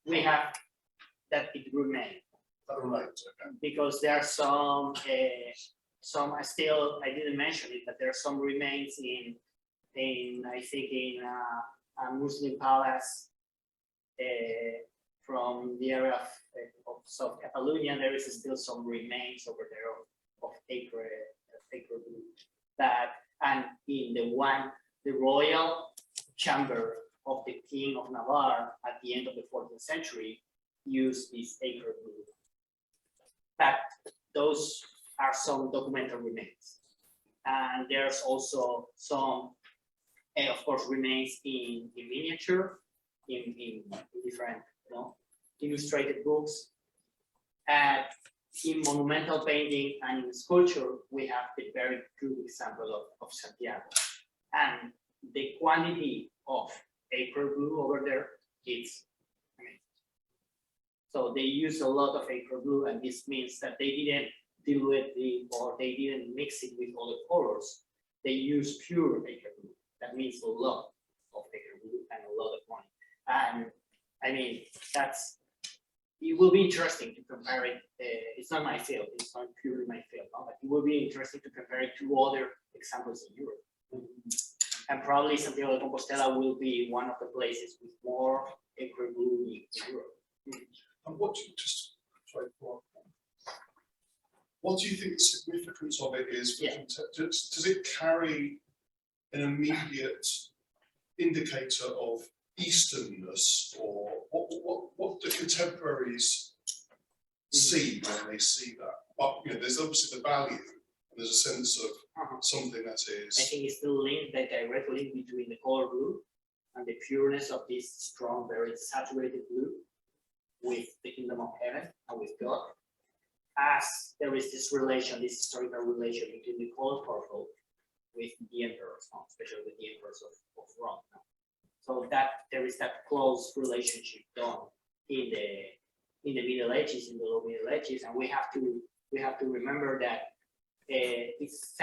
we have that it remains. That remains, okay. Because there are some I didn't mention it, but there are some remains in I think in a Muslim palace from the area of South Catalonia. There is still some remains over there of acre blue. That, and in the royal chamber of the King of Navarre at the end of the 14th century used this acre blue. But those are some documental remains. And there's also some, of course, remains in miniature, in different illustrated books. And in monumental painting and in sculpture, we have the very good example of Santiago. And the quantity of acre blue over there is amazing. So they use a lot of acre blue, and this means that they didn't dilute it or they didn't mix it with other colors. They use pure acre blue. That means a lot of acre blue and a lot of money. And I mean, it will be interesting to compare it. It's not my field, it's not purely my field, but it will be interesting to compare it to other examples in Europe. And probably Santiago de Compostela will be one of the places with more acre blue in Europe. And what do you think the significance of it is? Does it carry an immediate indicator of Easternness, or what do contemporaries see when they see that? But there's obviously the value, and there's a sense of something that is. I think it's the link, the direct link between the color blue and the pureness of this strong, very saturated blue with the kingdom of heaven and with God. As there is this relation, this historical relation between the color purple with the emperors, especially with the emperors of Rome. So that there is that close relationship done in the Middle Ages, in the Low Middle Ages, and we have to remember that it's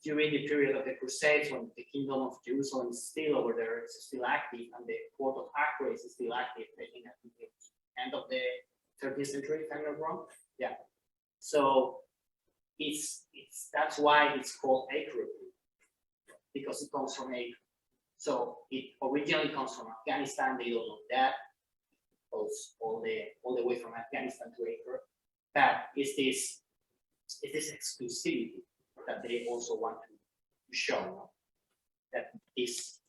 during the period of the Crusades when the kingdom of Jerusalem is still over there, it's still active, and the court of Acre is still active, I think at the end of the 13th century, if I'm not wrong. Yeah. So that's why it's called acre, because it comes from acre. So it originally comes from Afghanistan. They don't know that. Goes all the way from Afghanistan to acre. But it's this exclusivity that they also want to show, no? That this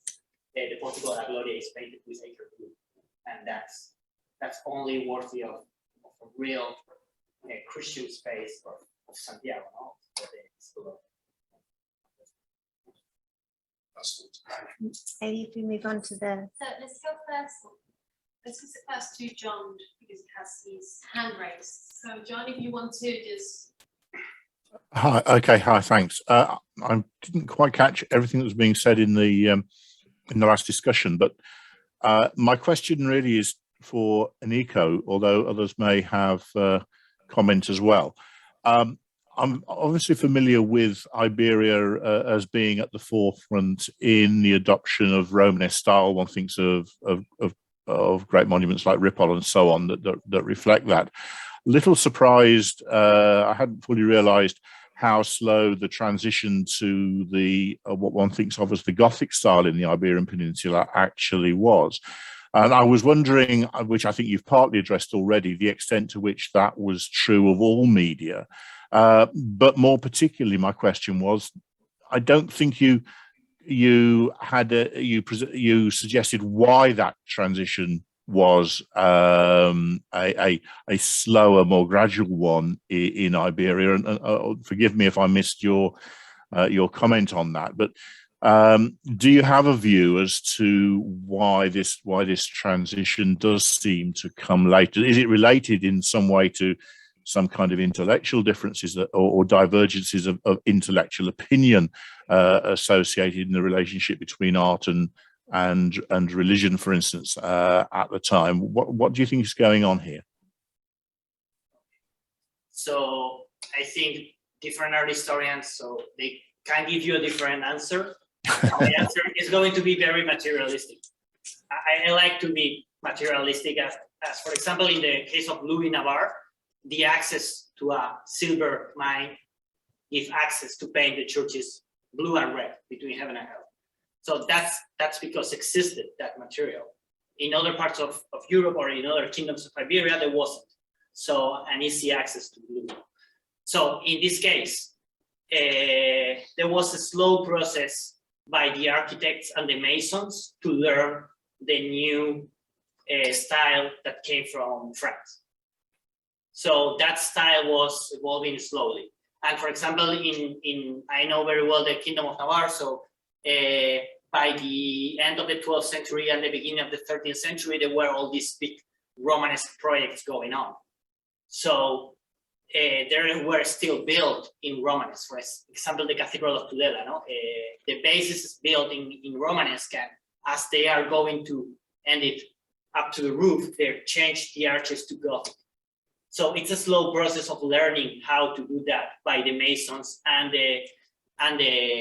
the Portico de la Gloria is painted with acre blue, and that's only worthy of a real Christian space of Santiago, no? Maybe if we move on to the. So let's go first. Let's go first to John because he has his hand raised. So John, if you want to just. Hi. Okay. Hi. Thanks. I didn't quite catch everything that was being said in the last discussion, but my question really is for Eneko, although others may have comments as well. I'm obviously familiar with Iberia as being at the forefront in the adoption of Romanesque style. One thinks of great monuments like Ripoll and so on that reflect that. Little surprised, I hadn't fully realised how slow the transition to the what one thinks of as the Gothic style in the Iberian Peninsula actually was. And I was wondering, which I think you've partly addressed already, the extent to which that was true of all media. But more particularly, my question was, I don't think you suggested why that transition was a slower, more gradual one in Iberia. And forgive me if I missed your comment on that, but do you have a view as to why this transition does seem to come later? Is it related in some way to some kind of intellectual differences or divergences of intellectual opinion associated in the relationship between art and religion, for instance, at the time? What do you think is going on here? So I think different art historians, so they can give you a different answer. My answer is going to be very materialistic. I like to be materialistic as for example, in the case of Louis Navarre, the access to a silver mine gives access to paint the churches blue and red between heaven and hell. So that's because existed that material. In other parts of Europe or in other kingdoms of Iberia, there wasn't. So an easy access to blue. So in this case, there was a slow process by the architects and the masons to learn the new style that came from France. So that style was evolving slowly. And for example, I know very well the Kingdom of Navarre. So by the end of the 12th century and the beginning of the 13th century, there were all these big Romanesque projects going on. So they were still built in Romanesque. For example, the Cathedral of Tudela, no? The basis is built in Romanesque, and as they are going to end it up to the roof, they change the arches to Gothic. So it's a slow process of learning how to do that by the masons and the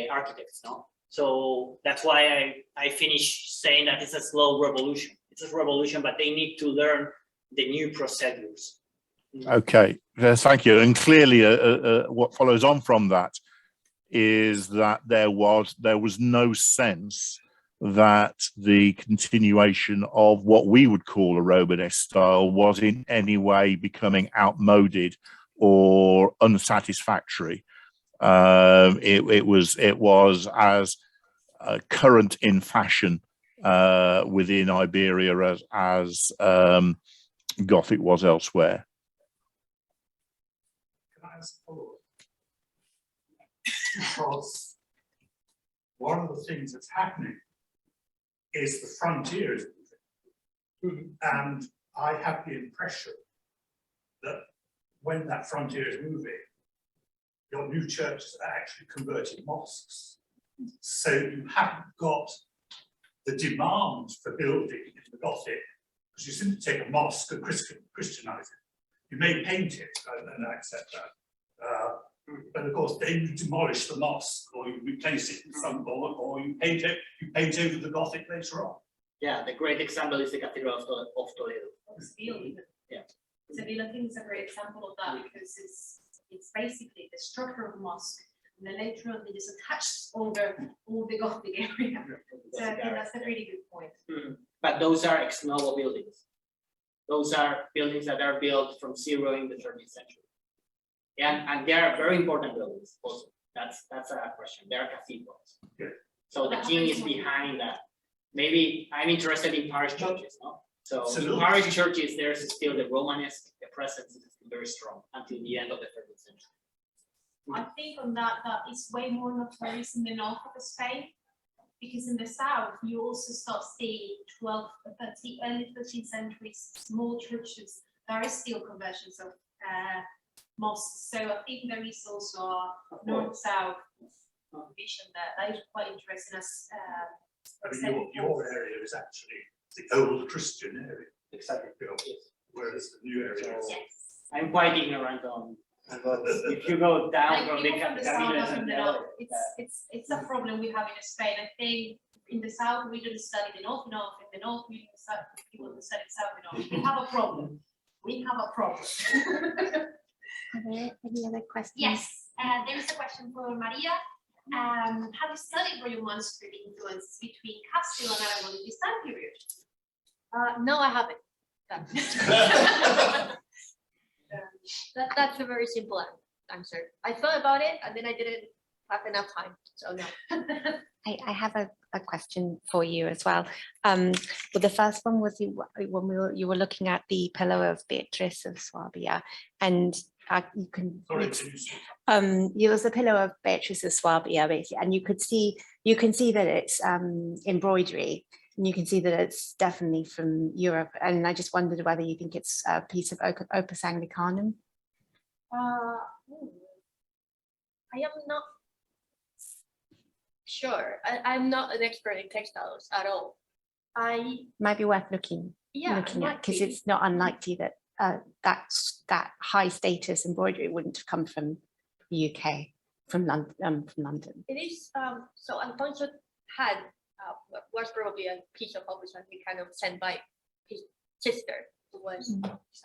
architects, no? So that's why I finish saying that it's a slow revolution. It's a revolution, but they need to learn the new procedures. Okay, thank you. And clearly, what follows on from that is that there was no sense that the continuation of what we would call a Romanesque style was in any way becoming outmoded or unsatisfactory. It was as current in fashion within Iberia as Gothic was elsewhere. Because one of the things that's happening is the frontier is moving. And I have the impression that when that frontier is moving, your new churches are actually converted mosques. So you haven't got the demand for building in the Gothic, because you simply take a mosque and Christianize it. You may paint it, and I accept that. But of course, then you demolish the mosque, or you replace it with some, or you paint it. You paint over the Gothic later on. Yeah, the great example is the Cathedral of Toledo. Seville, even. Yeah. Seville, I think, is a great example of that because it's It's basically the structure of a mosque. And then later on, they just attached over all the Gothic area. So I think that's a really good point. But those are ex novo buildings. Those are buildings that are built from zero in the 13th century. And they are very important buildings also. That's a question. They are cathedrals. Good. So the king is behind that. Maybe I'm interested in parish churches, no? So Absolutely. parish churches, there's still the Romanesque, the presence is very strong until the end of the 13th century. I think on that is way more notorious in the north of Spain, because in the south you also start seeing 12th, early 13th century small churches. There is still conversions of mosques, so I think there is also a north-south vision there. That is quite interesting. As I mean, your area is actually the old Christian area, Exactly. whereas the new area is. yes. I'm quite ignorant on if you go down Like from the people from the south cathedrals and and the the north, it's a problem we have in Spain. I think in the south we don't study the north enough, in the north we don't study people don't study the south enough. We have a problem. We have a problem. Are there any other questions? Yes, there is a question for Maria. Have you studied royal manuscript influences between Castile and Aragon in this time period? No, I haven't. That's a very simple answer. I thought about it and then I didn't have enough time, so no. I have a question for you as well. Well, the first one was when you were looking at the pillow of Beatrice of Swabia, and you can Sorry, it was the pillow of Beatrice of Swabia, basically, and you can see that it's embroidery, and you can see that it's definitely from Europe. And I just wondered whether you think it's a piece of Opus Anglicanum. I am not sure. I'm not an expert in textiles at all. Might be worth looking at, because it's not unlikely that that high status embroidery wouldn't have come from the UK, from London. It is, so Alfonso had, was probably a piece of Opus Anglicanum sent by his sister, who was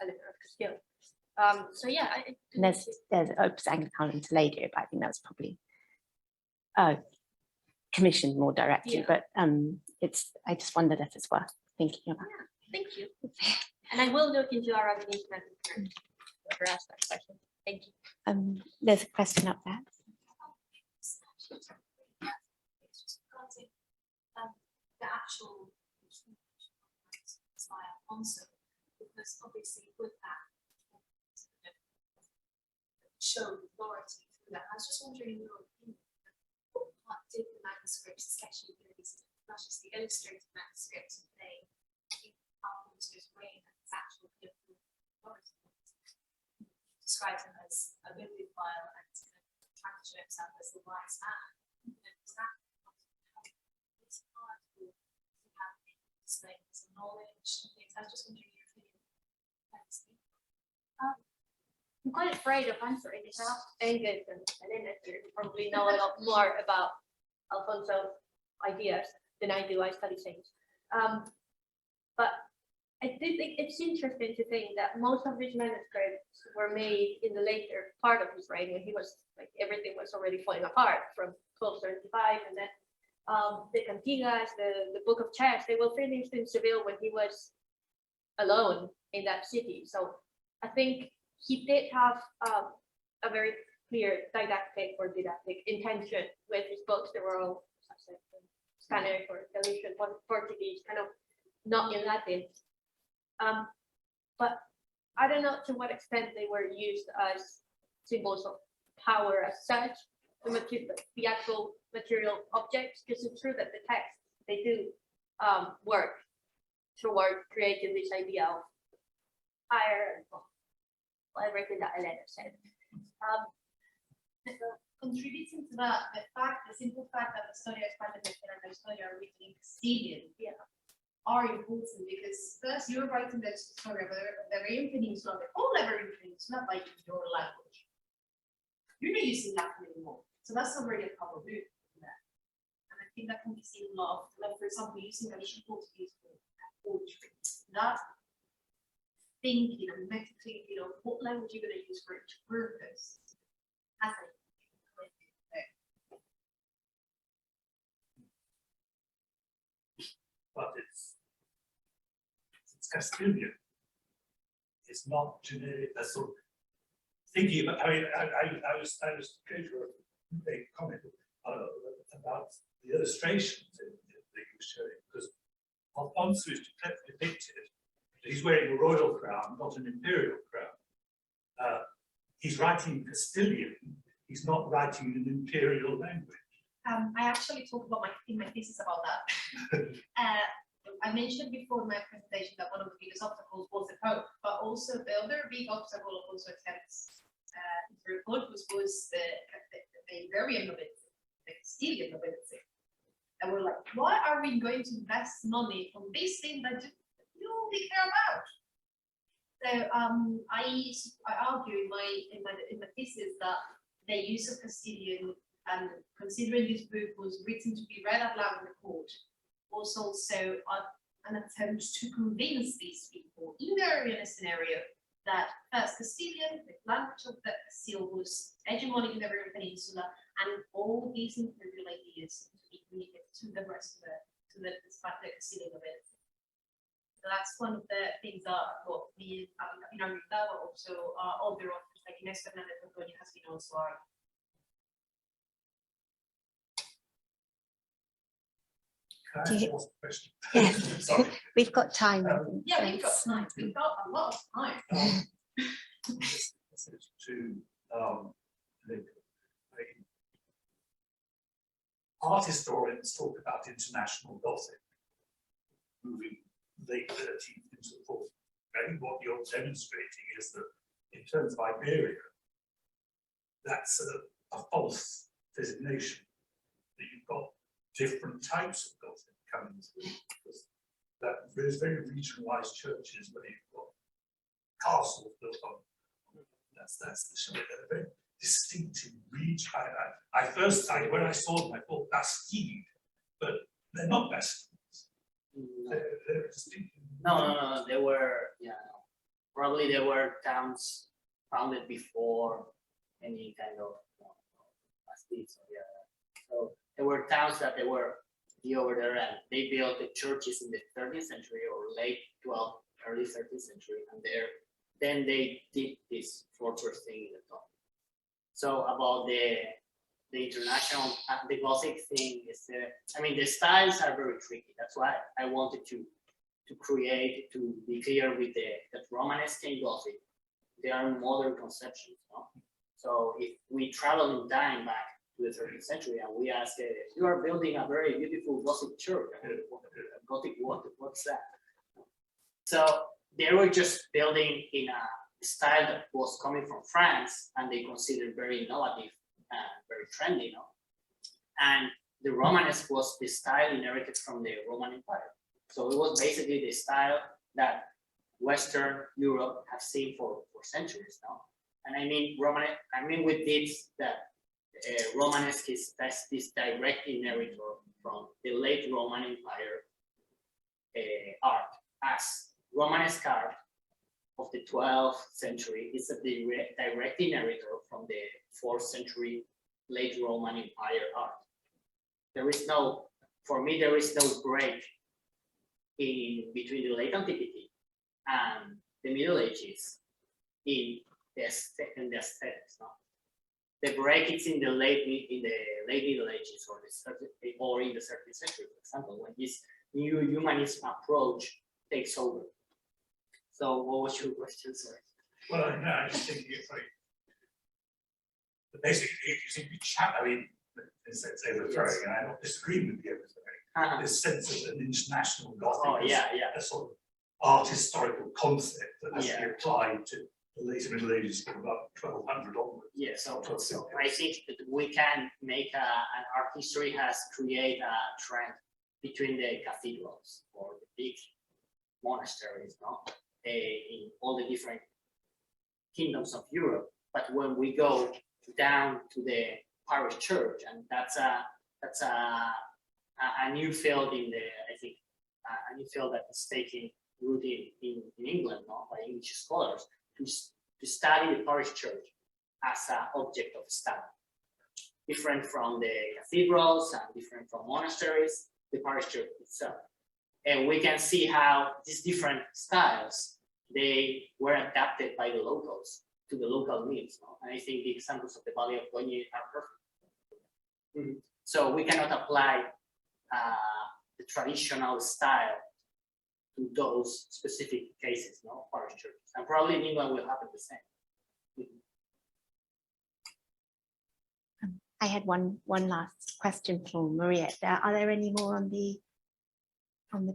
Eleanor of Castile. So yeah, And there's Opus Anglicanum to later, but I think that's probably commissioned more directly. Yeah. But I just wondered if it's worth thinking about. yeah, thank you. And I will look into our organization and ask that question. Thank you. There's a question up there. It's just regarding the actual by Alfonso, because obviously with that show authority through that. I was just wondering in your opinion, what did the manuscripts, especially these, not just the illustrated manuscripts, they Alfonso's reign and his actual political authority? Describes him as a bibliophile and trying to show himself as the wise man. Is that it's hard to have displaying some knowledge and things? I was just wondering your opinion. I'm quite afraid of answering this out. Angus and Elena probably know a lot more about Alfonso's ideas than I do. I study things. But I do think it's interesting to think that most of these manuscripts were made in the later part of his reign, when he was like everything was already falling apart from 1275, and then the Cantigas, the Book of Chess, they were finished in Seville when he was alone in that city. So I think he did have a very clear didactic intention with his books. They were all Spanish or Galician, Portuguese, kind of not in Latin. But I don't know to what extent they were used as symbols of power as such, the actual material objects, because it's true that the texts, they do work toward creating this idea of higher, everything that Elena said. Contributing to that, the simple fact that the Historia de España and the Historia are written in Castilian are important, because first you're writing the story of the Iberian Peninsula, the whole Iberian Peninsula, by your language. You're not using Latin anymore, so that's already a problem. And I think that can be seen a lot, like for example, using Galician Portuguese for poetry. That thinking and meta thinking of what language you're going to use for each purpose has any. But it's Castilian. It's not generic. That's sort of thinking about. I mean, I was going to make a comment about the illustrations that you were showing, because Alfonso is depicted. He's wearing a royal crown, not an imperial crown. He's writing Castilian. He's not writing in an imperial language. I actually talk about in my thesis about that. I mentioned before in my presentation that one of the biggest obstacles was the Pope, but also the other big obstacle also attempts to report was the Iberian nobility, the Castilian nobility. And we're like, why are we going to invest money on this thing that you only care about? So I argue in my thesis that the use of Castilian, and considering this book was written to be read out loud in the court, was also an attempt to convince these people in the Aryan scenario that first Castilian, the language of the Castile, was hegemonic in the Iberian Peninsula, and all these imperial ideas to be communicated to the rest of the Castilian nobility. So that's one of the things that got me in arguing that, but also other authors like Inés Fernández Antonio has been also arguing. Can I Do you- ask a question? Yes. Sorry. We've got time. Yeah, we've got time. We've got a lot of time. This is to art historians talk about international Gothic, moving late 13th into the 14th. I think what you're demonstrating is that in terms of Iberia, that's a false designation, that you've got different types of Gothic coming through. That there's very regionalized churches where you've got castles built on. That's the very distinctive region. When I saw them, I thought that's skied, but they're not best. They're distinctive. No. They were, probably they were towns founded before any kind of Castile. So there were towns that they were over there, and they built the churches in the 13th century or late 12th, early 13th century, and then they did this fortress thing in the top. So about the international, the Gothic thing is, the styles are very tricky. That's why I wanted to be clear with that Romanesque and Gothic, they are modern conceptions. No? So if we travel in time back to the 13th century and we ask, you are building a very beautiful Gothic church. Gothic what? What's that? So they were just building in a style that was coming from France, and they considered very innovative and very trendy, And the Romanesque was the style inherited from the Roman Empire. So it was basically the style that Western Europe has seen for centuries now. And I mean with this that Romanesque is this direct inheritor from the late Roman Empire art, as Romanesque art of the 12th century is a direct inheritor from the 4th century late Roman Empire art. For me, there is no break in between the late antiquity and the Middle Ages in the aesthetics. No? The break is in the late Middle Ages or in the 13th century, for example, when this new humanist approach takes over. So what was your question, sir? Well, I just think it's like, basically, you seem to be chat. I mean, in a sense, overthrowing, and I'm not disagreeing with the overthrowing. This sense of an international Gothic, a sort of art historical concept that has to be applied to the later Middle Ages from about 1200 onwards. Yeah, so I think that we can make an art history has created a trend between the cathedrals or the big monasteries, in all the different kingdoms of Europe. But when we go down to the parish church, and that's a new field a new field that is taking root in England, by English scholars to study the parish church. as an object of study. Different from the cathedrals and different from monasteries, the parish church itself. And we can see how these different styles, they were adapted by the locals to the local needs. No? And I think the examples of the Valley of Goñi are perfect. So we cannot apply the traditional style to those specific cases, no, parish churches. And probably in England will happen the same. I had one last question for Maria. Are there any more on the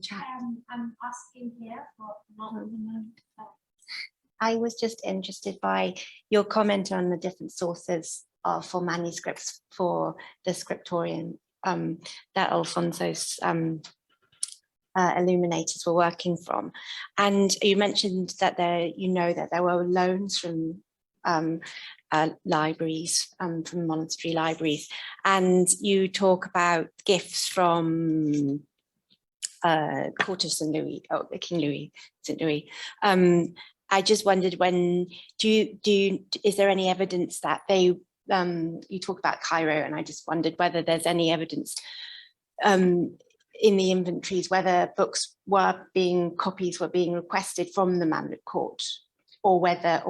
chat? I'm asking here, but not at the moment. I was just interested by your comment on the different sources for manuscripts for the scriptorium that Alfonso's illuminators were working from. And you mentioned that there were loans from libraries, from monastery libraries, and you talk about gifts from court of St. Louis, King Louis, St. Louis. I just wondered, is there any evidence that they, you talk about Cairo, and I just wondered whether there's any evidence in the inventories whether copies were being requested from the Mamluk court, or whether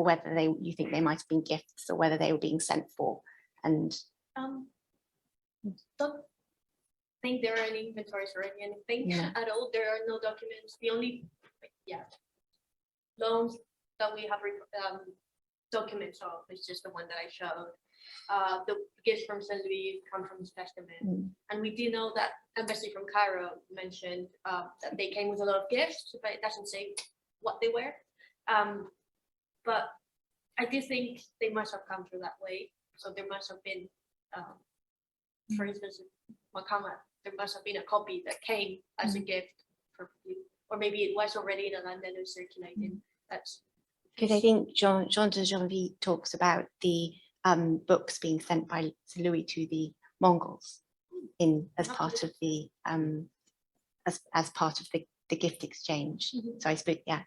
you think they might have been gifts, or whether they were being sent for. And don't think there are any inventories or anything at all. There are no documents. The only loans that we have documents of is just the one that I showed. The gifts from St. Louis come from his testament, and we do know that embassy from Cairo mentioned that they came with a lot of gifts, but it doesn't say what they were. But I do think they must have come through that way. So there must have been, for instance, Muhammad, there must have been a copy that came as a gift for you, or maybe it was already in London and circulating. That's because I think Jean de Genvis talks about the books being sent by St. Louis to the Mongols as part of the as part of the gift exchange. So I spoke, I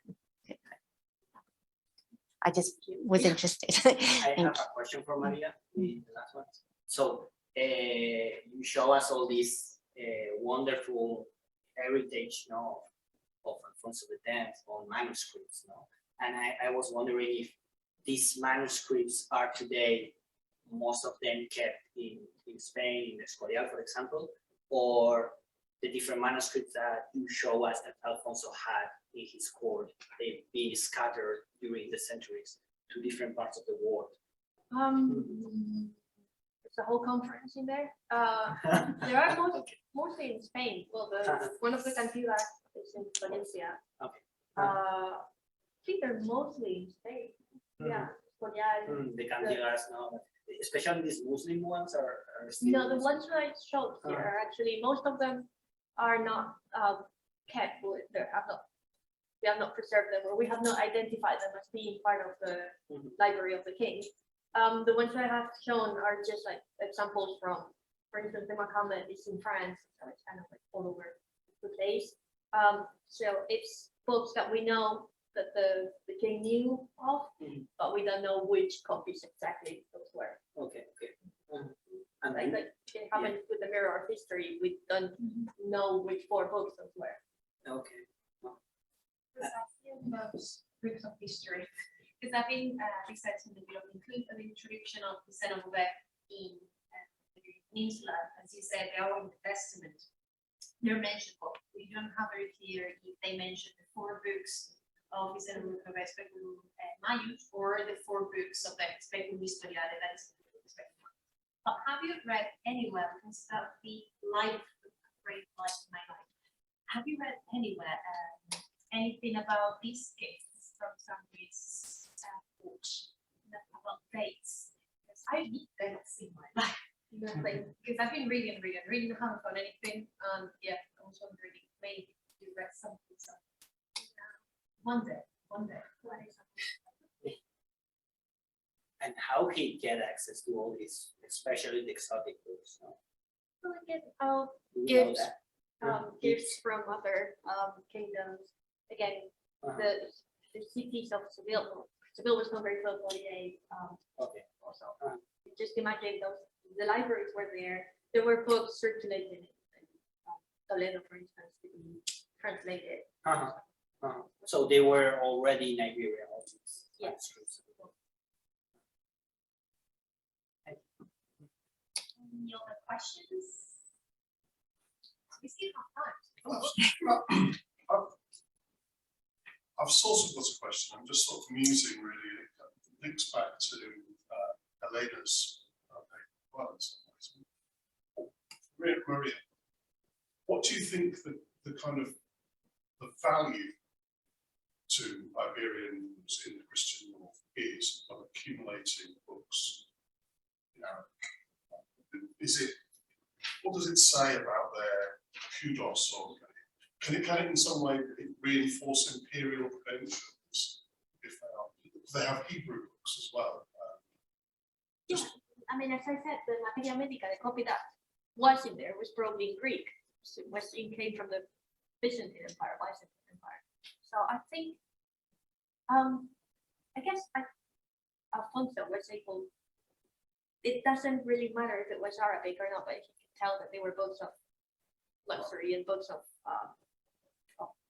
just was interested. I have a question for Maria, the last one. So you show us all this wonderful heritage, of Alfonso X on manuscripts, and I was wondering if these manuscripts are today, most of them kept in Spain, in Escorial, for example, or the different manuscripts that you show us that Alfonso had in his court, they've been scattered during the centuries to different parts of the world. It's a whole conference in there. There are mostly in Spain. Well, one of the cantilas is in Valencia. Okay. I think they're mostly in Spain. Yeah. The cantilas, especially these Muslim ones are still. No, the ones that I showed here are actually, most of them are not kept. We have not preserved them, or we have not identified them as being part of the library of the king. The ones that I have shown are just like examples from, for instance, the Muhammad is in France, so it's kind of like all over the place. So it's books that we know that the king knew of, but we don't know which copies exactly those were. Okay. And like it happened with the Mirror of History, we don't know which 4 books those were. Okay. Those books of history, because I've been researching the bill of the introduction of the Senate in the Peninsula. As you said, they are in the Testament. They're mentioned, but we don't have very clear if they mention the 4 books of the Senate Speculum Maius or the 4 books of the Speculum Historiale that is Speculum. But have you read anywhere, because that would be life, great life in my life. Have you read anywhere anything about these cases from some of these books about dates? Because I need them in my life. Because I've been reading, haven't found anything. Yeah, I was wondering if maybe you read something. So one day. And how he get access to all these, especially the exotic books? So I get gifts, gifts from other kingdoms. Again, the cities of Seville, the bill was not very close, 48. Okay. Also, just imagine those. The libraries were there. There were books circulated in Toledo, for instance, to be translated. So they were already in Iberia. All these Yes. manuscripts. Any other questions? We still have time. I've sort of got a question. I'm just sort of musing really. It links back to Elena's paper in some ways. Maria, what do you think the kind of the value to Iberians in the Christian North is of accumulating books? You know, is it, what does it say about their kudos, or can it in some way reinforce imperial credentials if they have Hebrew books as well? Yeah, I mean, as I said, the Materia Medica, the copy that was in there was probably in Greek. So it came from the Byzantine Empire, Byzantine Empire. So I think, I guess Alfonso was able. It doesn't really matter if it was Arabic or not, but he could tell that they were books of luxury and books of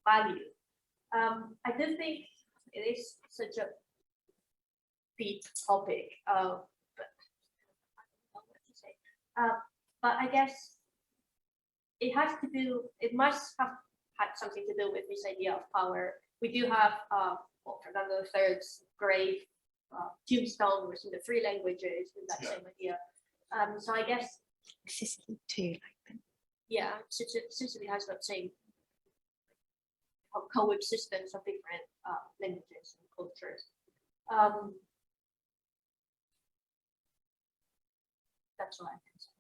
value. I do think it is such a big topic, but I don't know what to say. But I guess it has to do. It must have had something to do with this idea of power. We do have, well, Fernando III's grave tombstone was in the 3 languages with that same idea. So I guess Sicily too, like them. yeah, Sicily has that same coexistence of different languages and cultures. That's what I can say.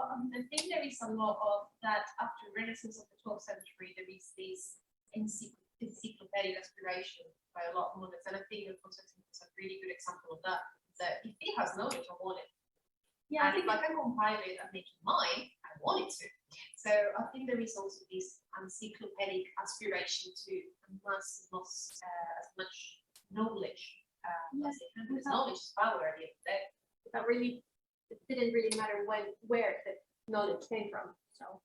I think there is a lot of that after Renaissance of the 12th century. There is this encyclopedic aspiration by a lot of moderns, and I think Alfonso is a really good example of that. That if it has knowledge, I want it. Yeah, And if I can compile it and make it mine, I want it to. So I think there is also this encyclopedic aspiration to amass as much knowledge as it can, because knowledge is power at the end of the day. that really, it didn't really matter where the knowledge came from. So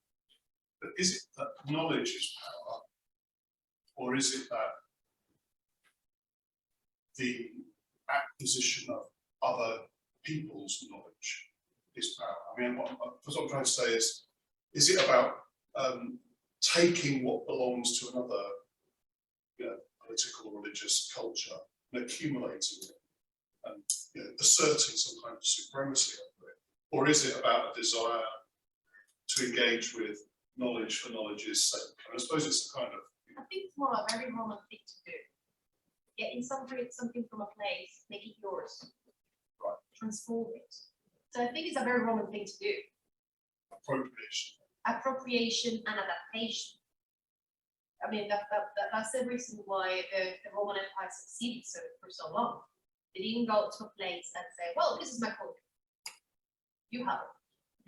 But is it that knowledge is power, or is it that the acquisition of other people's knowledge is power? I mean, what I'm trying to say is it about taking what belongs to another, political or religious culture and accumulating it and asserting some kind of supremacy over it? Or is it about a desire to engage with knowledge for knowledge's sake? And I suppose it's a kind of. I think it's more a very Roman thing to do. Getting something from a place, make it yours, Right. Transform it. So I think it's a very Roman thing to do. Appropriation and adaptation. I mean, that's the reason why the Roman Empire succeeded for so long. They didn't go to a place and say, well, this is my culture. You have it.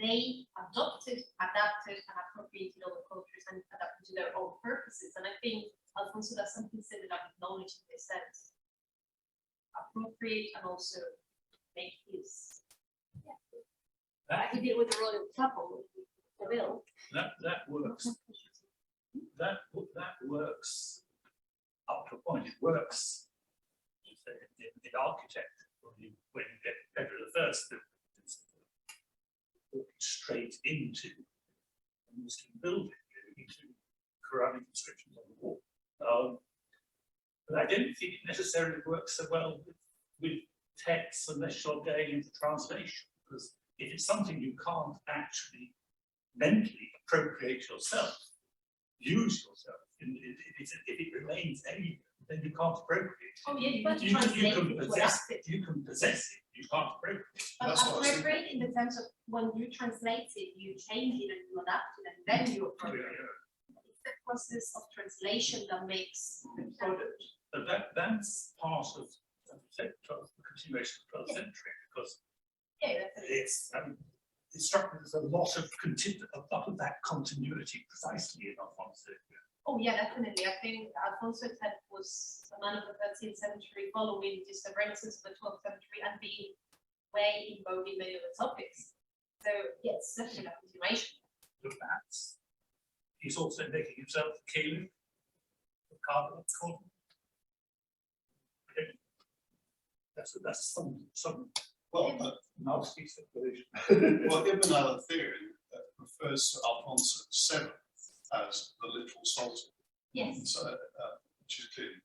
They adopted, adapted, and appropriated other cultures and adapted to their own purposes. And I think Alfonso does something similar with knowledge in this sense. Appropriate and also make use. he did with the Royal Chapel, the bill. That works. That works up to a point. It works. The architect, when you get Pedro I, walking straight into a Muslim building, into Quranic inscriptions on the wall. But I don't think it necessarily works so well with texts unless you're going into translation, because if it's something you can't actually mentally appropriate yourself, use yourself, if it remains alien, then you can't appropriate it. Oh yeah, you can You translate can it to possess adapt it. You can possess it, you can't appropriate it. But That's what I was appropriate in the sense of when you translate it, you change it and you adapt it, and then you appropriate it. It's the process of translation that makes the product. But that's part of the continuation of the 12th century, because Yeah, definitely. it struck me there's a lot of that continuity precisely in Alfonso. Oh, yeah, definitely. I think Alfonso X was a man of the 13th century, following just the Renaissance of the 12th century and being way in vogue in many of the topics. So, yes, definitely a continuation. The bats. He's also making himself the caliph, the cardinal called. That's some Well, nasty situation. well, Ibn al-Athir refers to Alfonso VII as the little sultan. Yes. So, which is clearly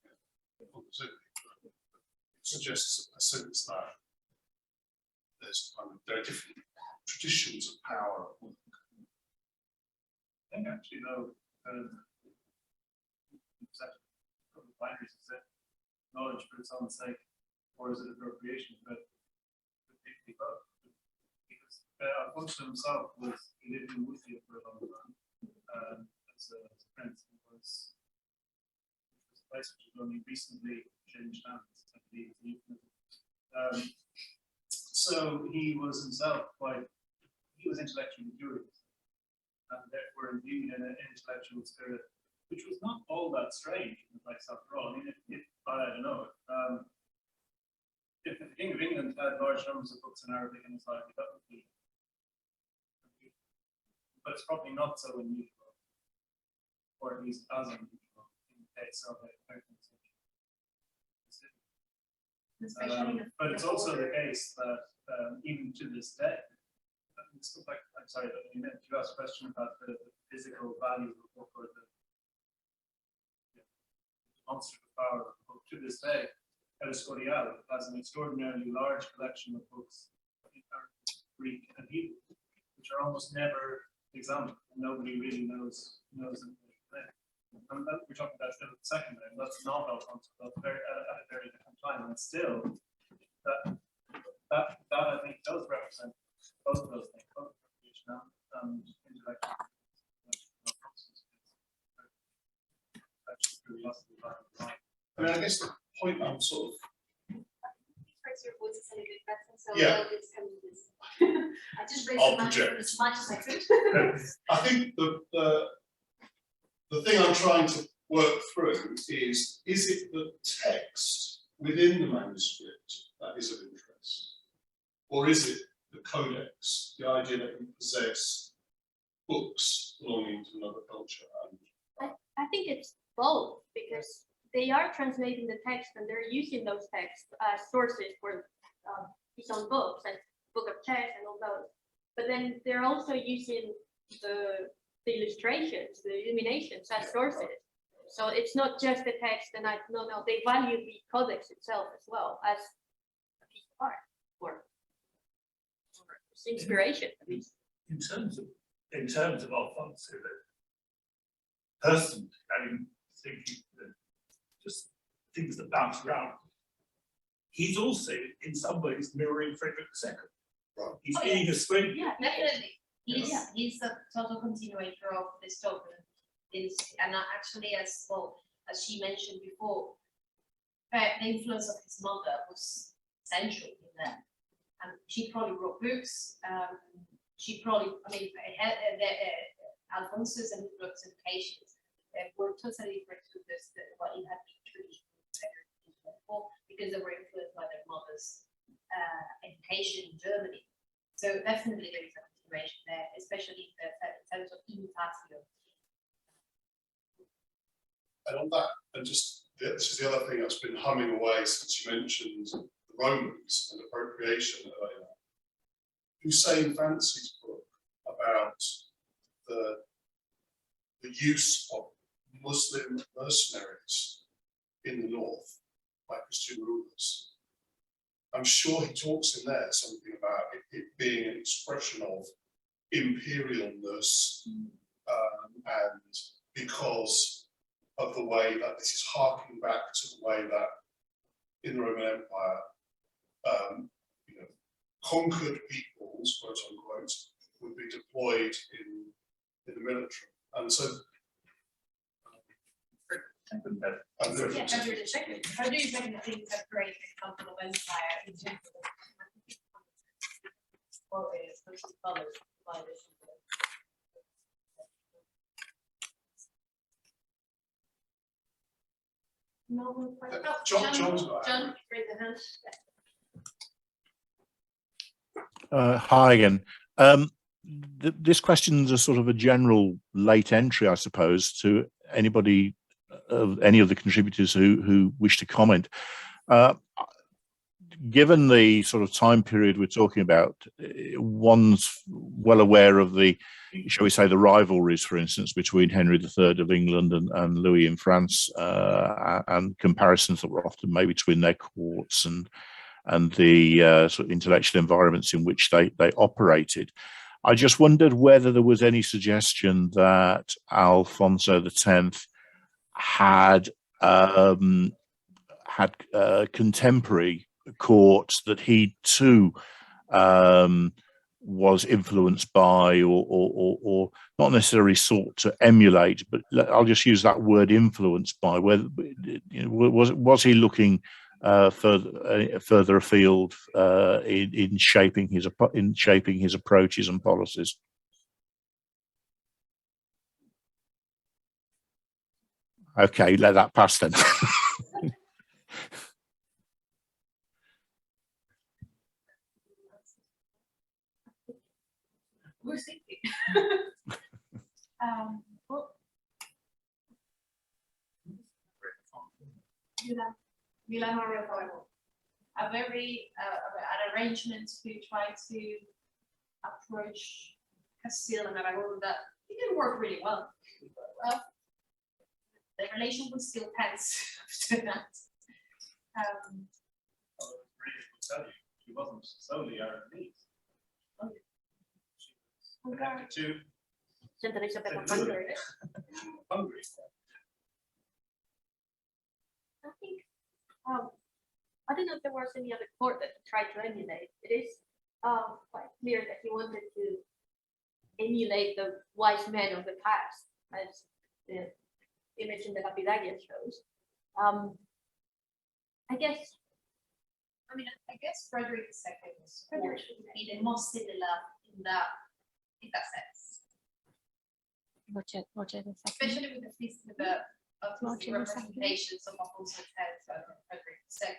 suggests a sense that there are different traditions of power. I think actually though, binaries is it knowledge for its own sake, or is it appropriation? But it could be both. Because Alfonso himself he lived in Murcia for a long time as a prince. It was a place which has only recently changed hands. I believe. So he was himself he was intellectually curious, and therefore imbued in an intellectual spirit, which was not all that strange in the place after all. I mean, I don't know, if the King of England had large numbers of books in Arabic in his life, that would be, but it's probably not so unusual, or at least as unusual in the case of a but it's also the case that even to this day, I'm sorry, you asked a question about the physical value of the book or the demonstrative power of the book. To this day, El Escorial has an extraordinarily large collection of books in Greek and Hebrew, which are almost never examined. Nobody really knows them. And that we're talking about Philip II, and that's not Alfonso. That's at a very different time, and still, that I think does represent both of those things, both appropriation and intellectual. I mean, I guess the point I'm sort of Your voice is a little bit better, so Yeah. I'll just come to this. I just raised I'll the microphone project. as much as I could. I think the thing I'm trying to work through is it the text within the manuscript that is of interest? Or is it the codex, the idea that you possess books belonging to another culture? I think it's both, because they are translating the text and they're using those texts as sources for his own books, like Book of Chess and all those. But then they're also using the illustrations, the illuminations as sources. So it's not just the text, and they value the codex itself as well as a piece of art or inspiration, at least. In terms of Alfonso, personally, I mean, thinking that just things that bounce around, he's also in some ways mirroring Frederick II. Right. He's being a spring. Yeah, definitely. He's a total continuator of this token. And actually, as she mentioned before, the influence of his mother was essential in that. And she probably wrote books. Alfonso's and Brooks' educations were totally different to what it had been traditionally before, because they were influenced by their mother's education in Germany. So definitely there is a continuation there, especially in terms of imitatio. And on that, and just this is the other thing that's been humming away since you mentioned the Romans and appropriation earlier. Hussein Fancy's book about the use of Muslim mercenaries in the north by Christian rulers. I'm sure he talks in there something about it being an expression of imperialness, and because of the way that this is harking back to the way that in the Roman Empire, conquered peoples, quote unquote, would be deployed in the military. And so How do you second things separate the capital empire in general? Or is followed by this? No more questions? John's got a hand. John, raise the hand. Hi again. This question's a sort of a general late entry, I suppose, to anybody, any of the contributors who wish to comment. Given the sort of time period we're talking about, one's well aware of the, shall we say, the rivalries, for instance, between Henry III of England and Louis in France, and comparisons that were often made between their courts and the sort of intellectual environments in which they operated. I just wondered whether there was any suggestion that Alfonso X had contemporary courts that he too was influenced by, or not necessarily sought to emulate, but I'll just use that word influenced by. Whether, you know, was he looking further afield in shaping his approaches and policies? Okay, let that pass then. We're thinking. Well, Milan a very an arrangement to try to approach Castile and Aragon that it didn't work really well. Well, the relation was still tense after that. She wasn't solely Aragonese. Okay. To Hungary. Hungary. I think, I don't know if there was any other court that tried to emulate. It is quite clear that he wanted to emulate the wise men of the past, as the image in the Lapidarian shows. I guess Frederick II was be the most similar in that sense, Roger the second. especially with the Roger the second. representations of Alfonso X and Frederick II.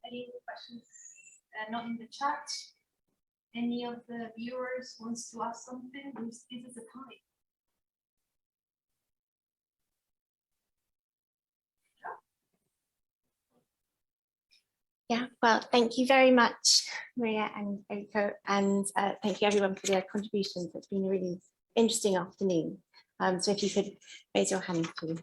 Any questions? Not in the chat. Any of the viewers wants to ask something? This is the time. Yeah, well, thank you very much, Maria and Eneko, and thank you everyone for their contributions. It's been a really interesting afternoon. So if you could raise your hand, please.